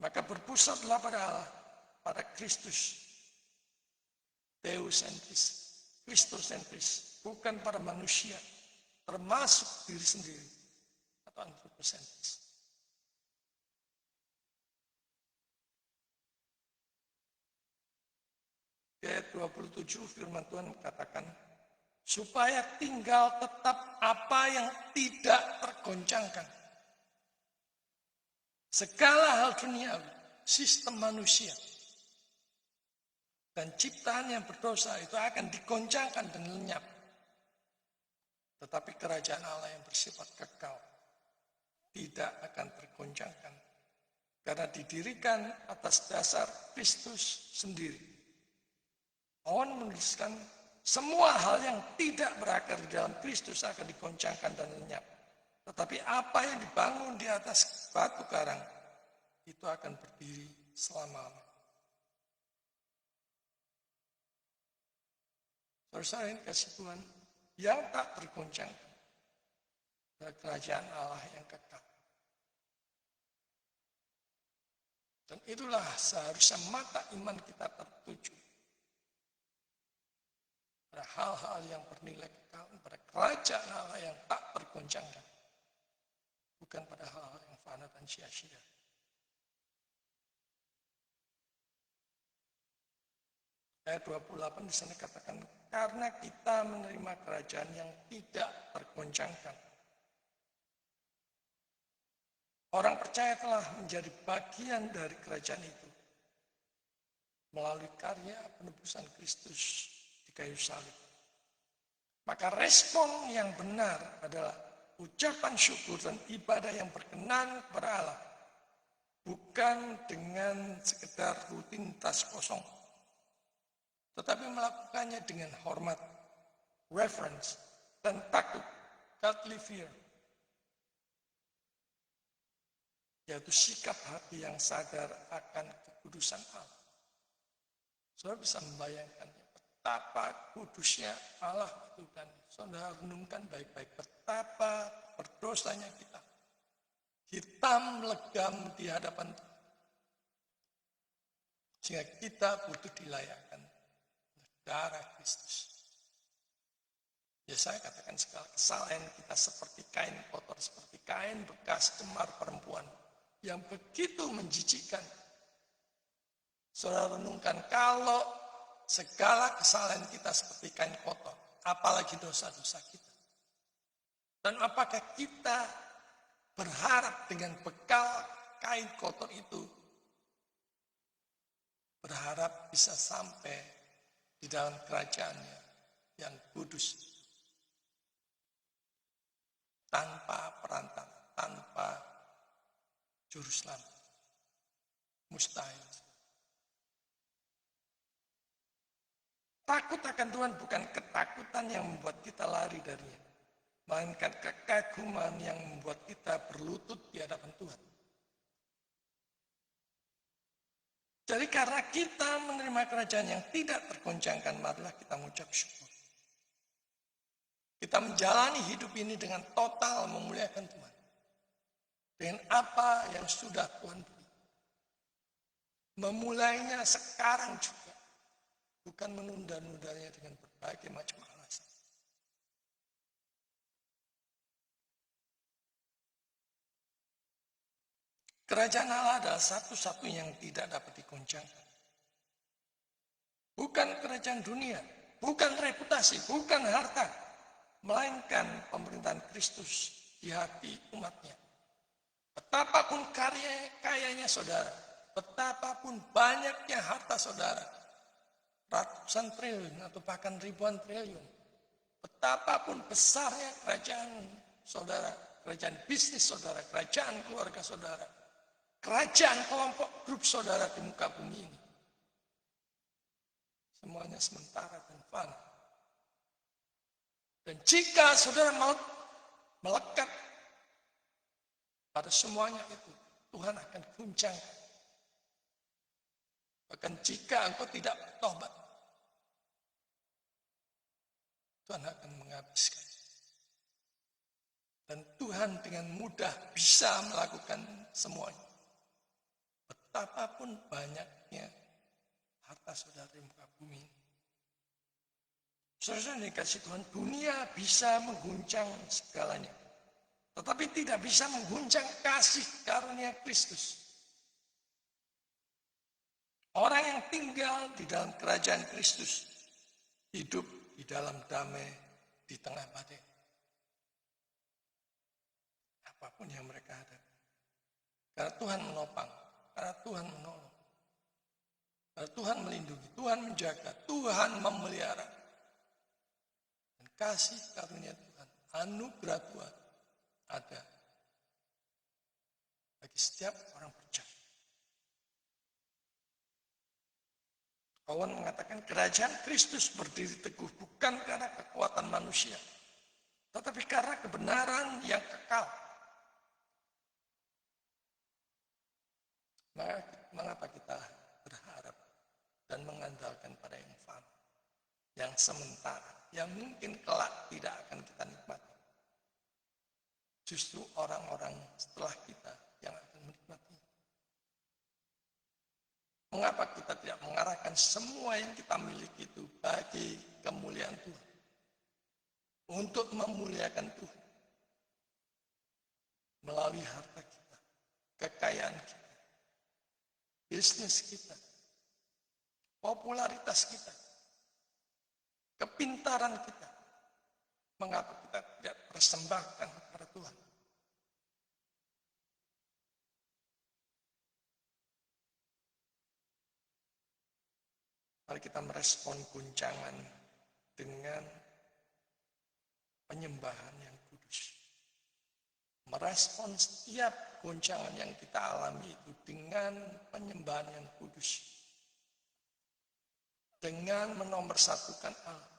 Maka berpusatlah pada Allah, pada Kristus. Theosentris, Kristosentris, bukan pada manusia, termasuk diri sendiri, atau antroposentris. Di ayat 27 firman Tuhan katakan, supaya tinggal tetap apa yang tidak tergoncangkan. Segala hal duniawi, sistem manusia, dan ciptaan yang berdosa itu akan digoncangkan dan lenyap. Tetapi kerajaan Allah yang bersifat kekal tidak akan tergoncangkan. Karena didirikan atas dasar Kristus sendiri. Paulus menuliskan semua hal yang tidak berakar di dalam Kristus akan digoncangkan dan lenyap. Tetapi apa yang dibangun di atas batu karang itu akan berdiri selama-lamanya. Saudara-saudara yang kasih Tuhan, yang tak tergoncangkan adalah kerajaan Allah yang kekal. Dan itulah seharusnya mata iman kita tertuju pada hal-hal yang bernilai kekal, pada kerajaan Allah yang tak tergoncangkan, bukan pada hal-hal yang fana dan sia-sia. Ayat 28 di sana katakan, karena kita menerima kerajaan yang tidak tergoncangkan. Orang percaya telah menjadi bagian dari kerajaan itu melalui karya penebusan Kristus di kayu salib. Maka respon yang benar adalah ucapan syukur dan ibadah yang berkenan kepada Allah, bukan dengan sekedar rutinitas kosong, tetapi melakukannya dengan hormat, reverence, dan takut, godly fear. Yaitu sikap hati yang sadar akan kekudusan Allah. Saudara bisa membayangkan betapa kudusnya Allah itu, dan saudara renungkan baik-baik betapa berdosanya kita. Hitam legam di hadapan Tuhan. Sehingga kita butuh dilayakkan darah Kristus. Ya saya katakan segala kesalahan kita seperti kain kotor, seperti kain bekas cemar perempuan yang begitu menjijikkan. Saudara renungkan, kalau segala kesalahan kita seperti kain kotor, apalagi dosa-dosa kita. Dan apakah kita berharap dengan bekal kain kotor itu, berharap bisa sampai di dalam kerajaannya yang kudus, tanpa perantara, tanpa juru selamat? Mustahil. Takut akan Tuhan bukan ketakutan yang membuat kita lari darinya, melainkan kekaguman yang membuat kita berlutut di hadapan Tuhan. Jadi karena kita menerima kerajaan yang tidak tergoncangkan, marilah kita mengucap syukur. Kita menjalani hidup ini dengan total memuliakan Tuhan. Dengan apa yang sudah Tuhan beri. Memulainya sekarang juga. Bukan menunda-nundanya dengan berbagai macam alasan. Kerajaan Allah adalah satu-satunya yang tidak dapat digoncangkan. Bukan kerajaan dunia, bukan reputasi, bukan harta, melainkan pemerintahan Kristus di hati umatnya. Betapapun kayanya saudara, betapapun banyaknya harta saudara, ratusan triliun atau bahkan ribuan triliun, betapapun besarnya kerajaan saudara, kerajaan bisnis saudara, kerajaan keluarga saudara, kerajaan kelompok grup saudara di muka bumi ini, semuanya sementara dan fana. Dan jika saudara mau melekat pada semuanya itu, Tuhan akan guncang. Bahkan jika engkau tidak bertobat, Tuhan akan menghabiskan. Dan Tuhan dengan mudah bisa melakukan semuanya. Betapapun banyaknya harta saudara di muka bumi. Saudara dikasih Tuhan, dunia bisa mengguncang segalanya. Tetapi tidak bisa mengguncang kasih karunia Kristus. Orang yang tinggal di dalam kerajaan Kristus hidup di dalam damai di tengah badai. Apapun yang mereka hadapi. Karena Tuhan menopang, karena Tuhan menolong. Karena Tuhan melindungi, Tuhan menjaga, Tuhan memelihara. Dan kasih karunia Tuhan, anugerah Tuhan ada bagi setiap orang percaya. Owen mengatakan kerajaan Kristus berdiri teguh bukan karena kekuatan manusia, tetapi karena kebenaran yang kekal. Mengapa kita berharap dan mengandalkan pada yang fana, yang sementara, yang mungkin kelak tidak akan kita nikmati. Justru orang-orang setelah kita yang akan menikmati. Mengapa kita tidak mengarahkan semua yang kita miliki itu bagi kemuliaan Tuhan? Untuk memuliakan Tuhan. Melalui harta kita, kekayaan kita, bisnis kita, popularitas kita, kepintaran kita. Mengapa kita tidak persembahkan kepada Tuhan? Mari kita merespon guncangan dengan penyembahan yang kudus. Merespon setiap goncangan yang kita alami itu dengan penyembahan yang kudus. Dengan menomorsatukan Allah.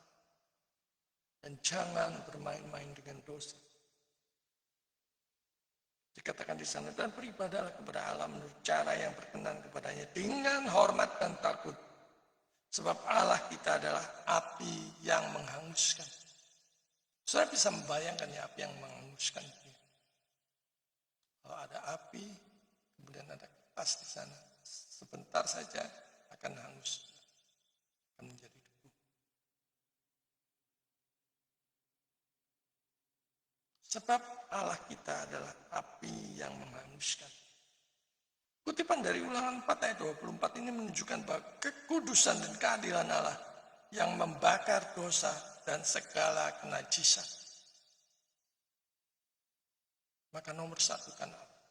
Dan jangan bermain-main dengan dosa. Dikatakan di sana, dan beribadahlah kepada Allah menurut cara yang berkenan kepadanya dengan hormat dan takut. Sebab Allah kita adalah api yang menghanguskan. Saya bisa membayangkan ya api yang menghanguskan. Kalau ada api, kemudian ada kertas di sana, sebentar saja akan hangus, akan menjadi debu. Sebab Allah kita adalah api yang menghanguskan. Kutipan dari Ulangan 4 ayat 24 ini menunjukkan bahwa kekudusan dan keadilan Allah yang membakar dosa dan segala kenajisan. Maka nomor satu kan Allah.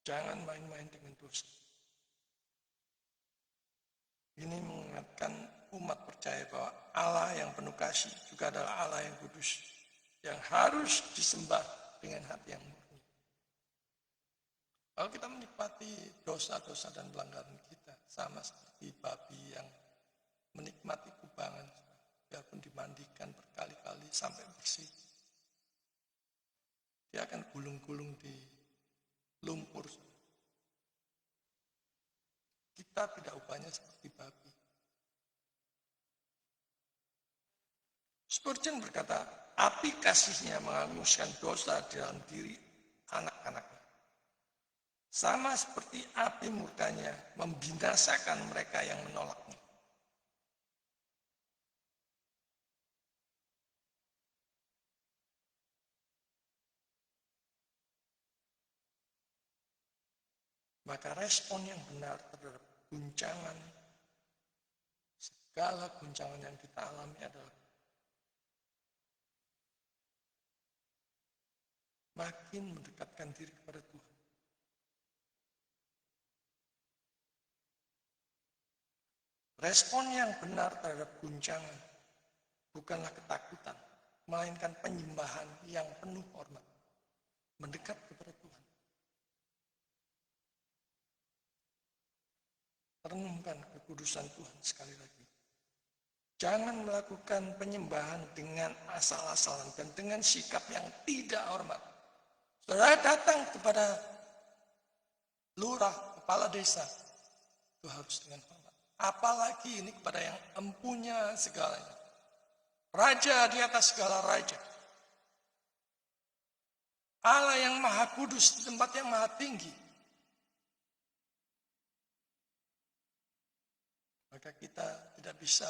Jangan main-main dengan dosa. Ini mengingatkan umat percaya bahwa Allah yang penuh kasih juga adalah Allah yang kudus. Yang harus disembah dengan hati yang murni. Kalau kita menikmati dosa-dosa dan pelanggaran kita, sama seperti babi yang menikmati kubangan, biarpun dimandikan berkali-kali sampai bersih. Dia akan gulung-gulung di lumpur. Kita tidak upahnya seperti babi. Spurgeon berkata, api kasihnya menghanguskan dosa di dalam diri anak-anaknya. Sama seperti api murkanya membinasakan mereka yang menolaknya. Maka respon yang benar terhadap guncangan, segala guncangan yang kita alami adalah makin mendekatkan diri kepada Tuhan. Respon yang benar terhadap guncangan bukanlah ketakutan, melainkan penyembahan yang penuh hormat, mendekat kepada Tuhan. Renungkan kekudusan Tuhan sekali lagi. Jangan melakukan penyembahan dengan asal-asalan dan dengan sikap yang tidak hormat. Saudara datang kepada lurah, kepala desa, itu harus dengan hormat. Apalagi ini kepada yang empunya segalanya. Raja di atas segala raja. Allah yang maha kudus di tempat yang maha tinggi. Maka kita tidak bisa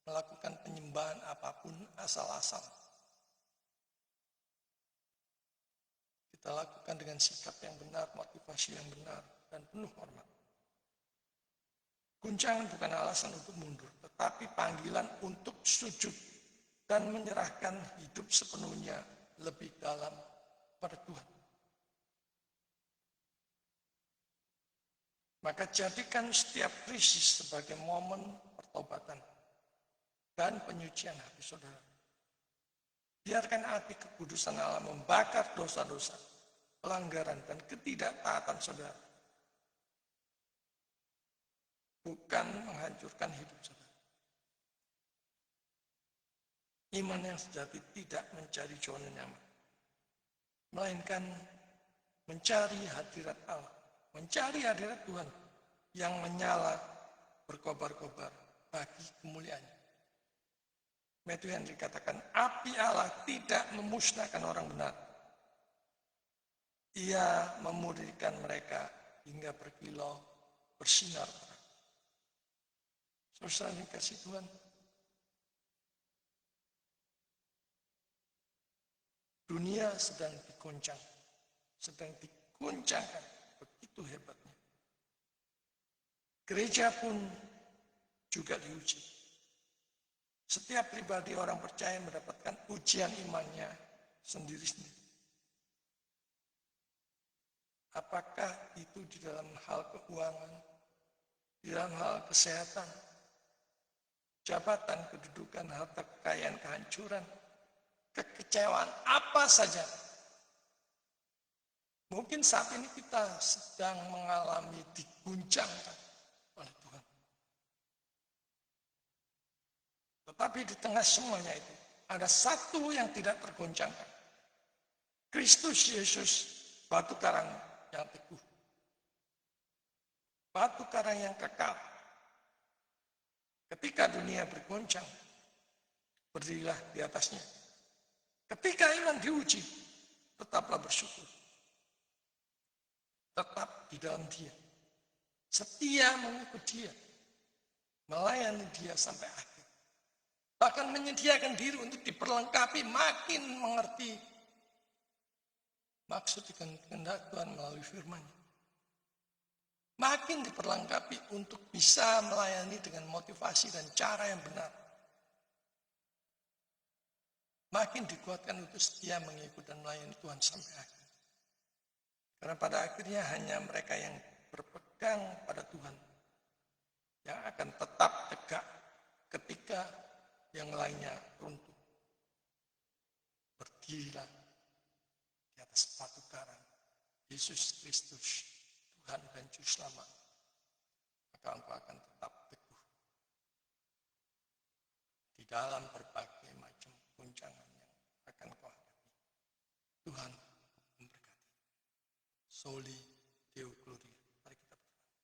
melakukan penyembahan apapun asal-asal. Kita lakukan dengan sikap yang benar, motivasi yang benar, dan penuh hormat. Guncangan bukan alasan untuk mundur, tetapi panggilan untuk sujud dan menyerahkan hidup sepenuhnya lebih dalam pada Tuhan. Maka jadikan setiap krisis sebagai momen pertobatan dan penyucian hati saudara. Biarkan api kekudusan Allah membakar dosa-dosa, pelanggaran dan ketidaktaatan saudara. Bukan menghancurkan hidup saudara. Iman yang sejati tidak mencari zona nyaman, melainkan mencari hadirat Allah, mencari hadirat Tuhan yang menyala berkobar-kobar bagi kemuliaannya. Matthew Henry katakan, api Allah tidak memusnahkan orang benar. Ia memurnikan mereka hingga berkilau bersinar terang. Saudara dikasih Tuhan, dunia sedang diguncangkan begitu hebatnya. Gereja pun juga diuji. Setiap pribadi orang percaya mendapatkan ujian imannya sendiri-sendiri. Apakah itu di dalam hal keuangan, di dalam hal kesehatan, jabatan, kedudukan, harta kekayaan, kehancuran, kekecewaan, apa saja. Mungkin saat ini kita sedang mengalami diguncangkan oleh Tuhan. Tetapi di tengah semuanya itu, ada satu yang tidak tergoncangkan. Kristus Yesus, batu karang yang teguh. Batu karang yang kekal. Ketika dunia bergoncang, berdirilah di atasnya. Ketika iman diuji, tetaplah bersyukur. Tetap di dalam Dia. Setia mengikut Dia. Melayani Dia sampai akhir. Bahkan menyediakan diri untuk diperlengkapi, makin mengerti maksud dan kehendak Tuhan melalui firman-Nya. Makin diperlengkapi untuk bisa melayani dengan motivasi dan cara yang benar. Makin dikuatkan untuk setia mengikut dan melayani Tuhan sampai akhir. Karena pada akhirnya hanya mereka yang berpegang pada Tuhan yang akan tetap tegak ketika yang lainnya runtuh. Berdirilah di atas batu karang, Yesus Kristus, Tuhan dan Juru Selamat, maka engkau akan tetap teguh di dalam berbagai macam guncangan yang akan kau hadapi. Tuhan memberkati. Soli Deo Gloria. Mari kita berdoa.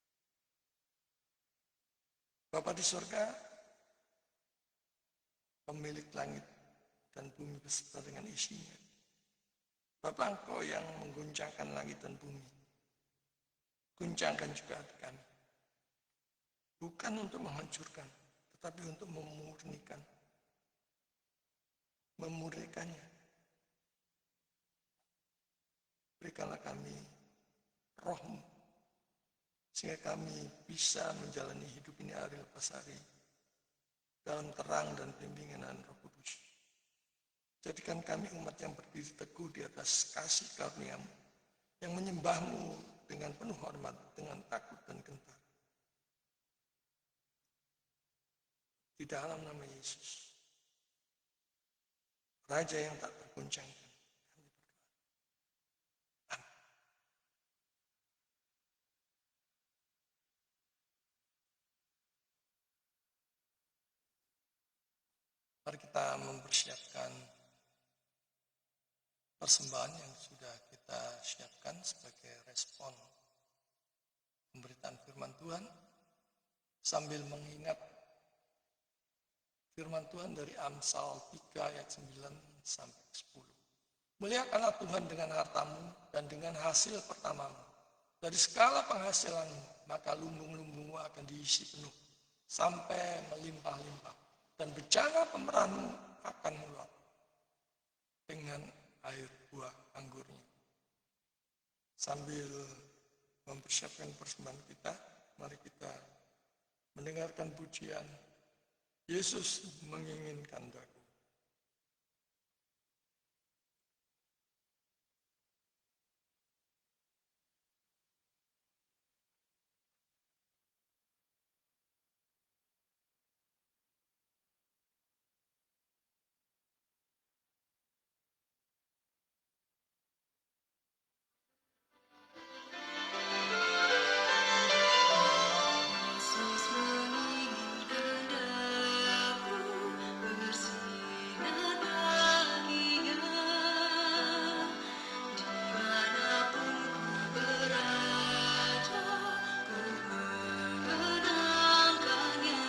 Bapa di surga, pemilik langit dan bumi beserta dengan isinya. Bapa, Engkau yang mengguncangkan langit dan bumi. Guncangkan juga hati kami. Bukan untuk menghancurkan, tetapi untuk memurnikan. Memurnikannya. Berikanlah kami roh-Mu, sehingga kami bisa menjalani hidup ini hari lepas hari dalam terang dan bimbingan Roh Kudus. Jadikan kami umat yang berdiri teguh di atas kasih karunia-Mu, yang menyembah-Mu dengan penuh hormat, dengan takut dan gentar. Di dalam nama Yesus, Raja yang tak tergoncangkan, kami berdoa. Amin. Mari kita mempersiapkan persembahan yang sudah kita siapkan sebagai respon pemberitaan firman Tuhan, sambil mengingat firman Tuhan dari Amsal 3 ayat 9 sampai 10. Muliakanlah Tuhan dengan hartamu dan dengan hasil pertamamu. Dari segala penghasilanmu, maka lumbung-lumbungmu akan diisi penuh sampai melimpah-limpah. Dan bejana pemerahanmu akan meluap dengan air buah anggurnya. Sambil mempersiapkan persembahan kita, mari kita mendengarkan pujian, Yesus menginginkan daku. Yesus menginginkan daku bersinar baginya, dimanapun ku berada, ku mengenangkannya.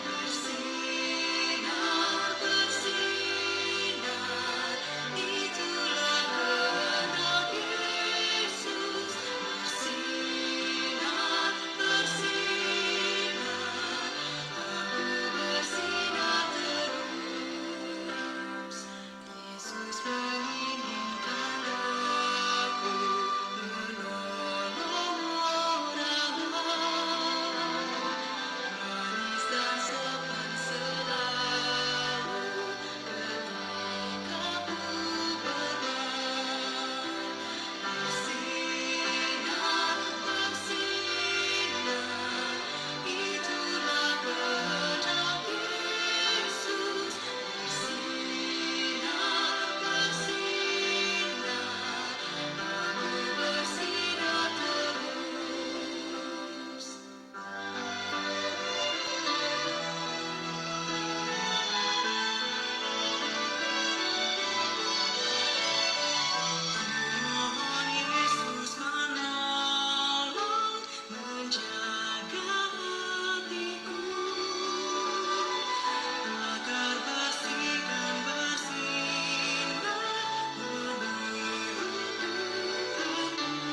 Bersinar, bersinar, itulah kehendak Yesus. Bersinar, bersinar, aku bersinar terus. Yesus menginginkan aku menolong orang lain. Manis dan sopan selalu ketika ku beban. Bersinar, bersinar, itulah kehendak Yesus. Bersinar, bersinar, aku bersinar terus. Mohon Yesus menolong, menjaga hatiku, agar bersih dan bersinar menurut Tuhanku.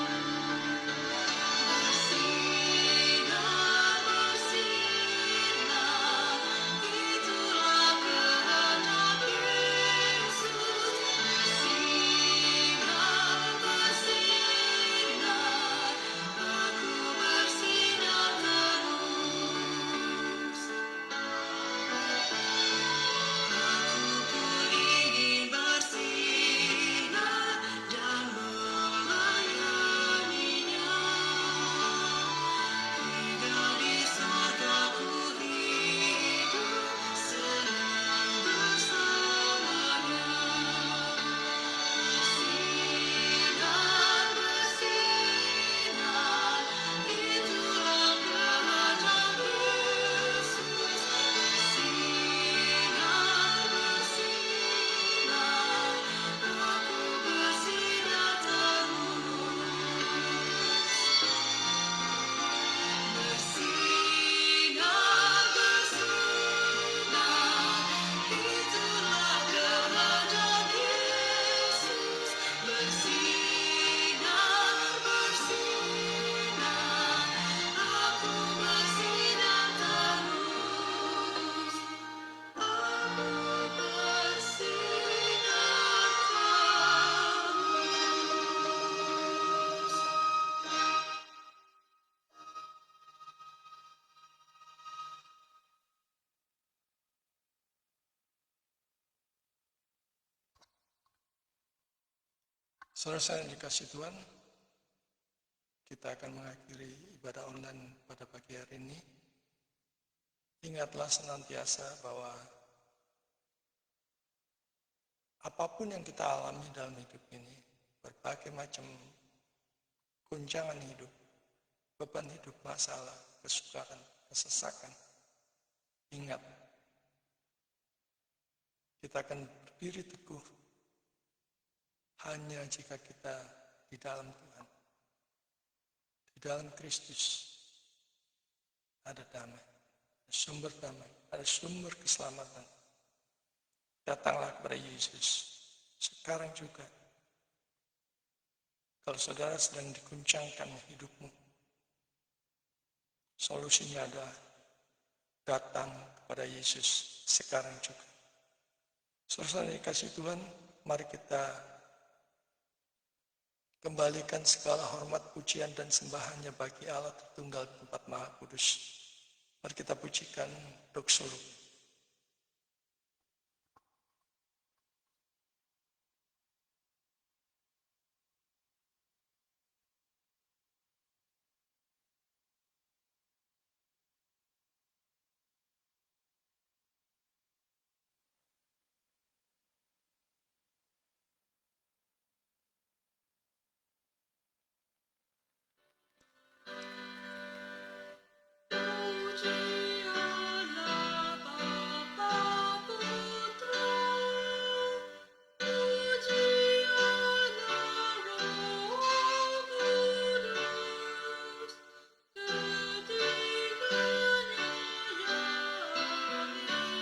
Bersinar, bersinar, itulah kehendak Yesus. Bersinar, bersinar, aku bersinar terus. Aku ingin bersinar dan melayaninya. Hingga di sorga ku hidup senang bersamanya. Bersinar, bersinar, itulah kehendak Yesus. Bersinar, bersinar, aku bersinar terus. Bersinar, bersinar, itulah kehendak Yesus. Bersinar, bersinar, aku bersinar terus. Aku bersinar terus. Saudara-saudara yang dikasihi Tuhan, kita akan mengakhiri ibadah online pada pagi hari ini. Ingatlah senantiasa bahwa apapun yang kita alami dalam hidup ini, berbagai macam guncangan hidup, beban hidup, masalah, kesukaran, kesesakan, ingat, kita akan berdiri teguh hanya jika kita di dalam Tuhan, di dalam Kristus ada damai, ada sumber damai, ada sumber keselamatan. Datanglah kepada Yesus sekarang juga. Kalau saudara sedang diguncangkan hidupmu, solusinya adalah datang kepada Yesus sekarang juga. Saudara yang dikasihi Tuhan, mari kita Kembalikan segala hormat, pujian, dan sembahannya bagi Allah Tritunggal Tempat Maha Kudus. Mari kita pujikan doksologi. Puji Allah Bapa Putra, puji Allah Roh Kudus, ketiganya yang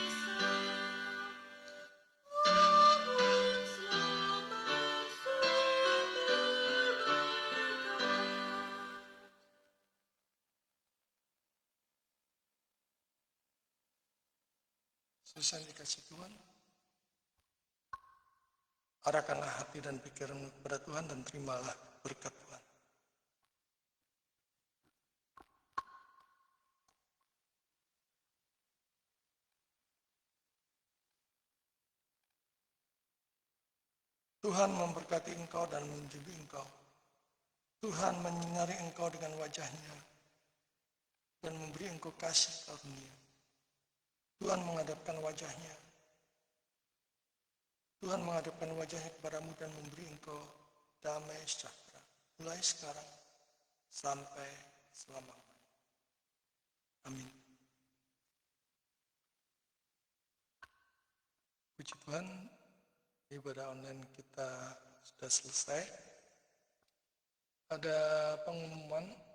esa, bangun selamat sumber berkat. Susah dikasih Tuhan. Arahkanlah hati dan pikiranmu kepada Tuhan dan terimalah berkat Tuhan. Tuhan memberkati engkau dan menjadi engkau. Tuhan menyinari engkau dengan wajahnya dan memberi engkau kasih karunia. Tuhan menghadapkan wajahnya. Tuhan menghadapkan wajahnya kepadamu dan memberi engkau damai sejahtera. Mulai sekarang sampai selama-lamanya. Amin. Puji Tuhan, ibadah online kita sudah selesai. Ada pengumuman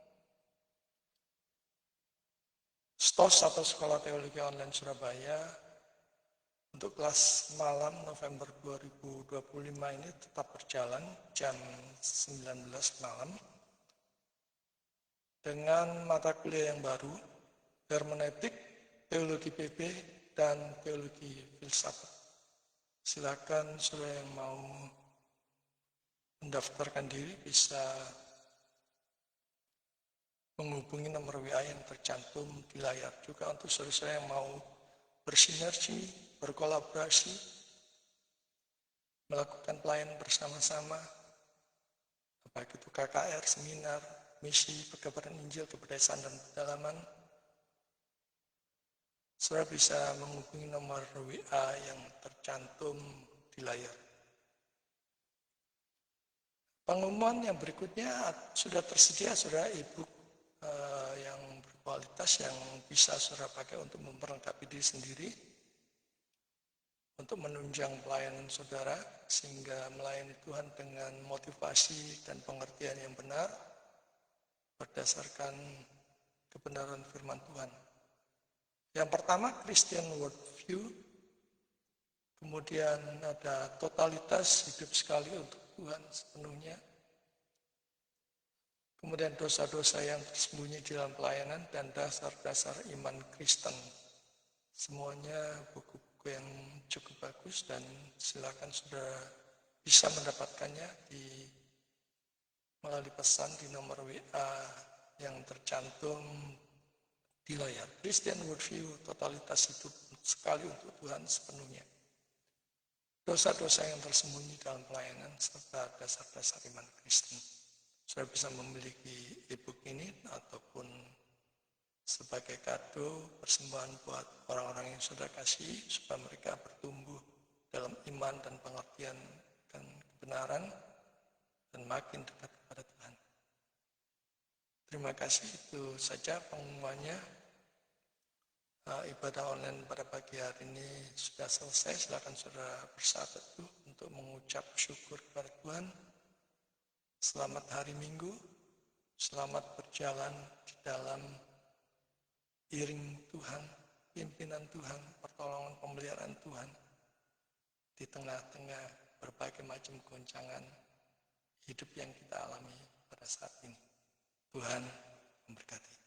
STOS atau Sekolah Teologi Online Surabaya untuk kelas malam November 2025 ini tetap berjalan jam 19 malam dengan mata kuliah yang baru, hermeneutik, teologi PP, dan teologi filsafat. Silakan saudara yang mau mendaftarkan diri bisa menghubungi nomor WA yang tercantum di layar. Juga untuk saudara yang mau bersinergi, berkolaborasi, melakukan pelayanan bersama-sama, baik itu KKR, seminar, misi, pekabaran Injil, keberdayaan dan pedalaman, saudara bisa menghubungi nomor WA yang tercantum di layar. Pengumuman yang berikutnya sudah tersedia, saudara, e-book yang berkualitas yang bisa saudara pakai untuk memperlengkapi diri sendiri, untuk menunjang pelayanan saudara sehingga melayani Tuhan dengan motivasi dan pengertian yang benar berdasarkan kebenaran firman Tuhan. Yang pertama Christian Worldview, kemudian ada totalitas hidup sekali untuk Tuhan sepenuhnya, kemudian dosa-dosa yang tersembunyi di dalam pelayanan, dan dasar-dasar iman Kristen. Semuanya buku-buku yang cukup bagus dan silakan sudah bisa mendapatkannya melalui pesan di nomor WA yang tercantum di layar. Christian Worldview, totalitas hidup sekali untuk Tuhan sepenuhnya. Dosa-dosa yang tersembunyi dalam pelayanan serta dasar-dasar iman Kristen. Saudara bisa memiliki e-book ini ataupun sebagai kado persembahan buat orang-orang yang saudara kasih supaya mereka bertumbuh dalam iman dan pengertian dan kebenaran dan makin dekat kepada Tuhan. Terima kasih, itu saja pengumumannya. Ibadah online pada pagi hari ini sudah selesai. Silakan saudara bersatu untuk mengucap syukur kepada Tuhan. Selamat hari Minggu, selamat berjalan di dalam iring Tuhan, pimpinan Tuhan, pertolongan pemeliharaan Tuhan di tengah-tengah berbagai macam goncangan hidup yang kita alami pada saat ini. Tuhan memberkati.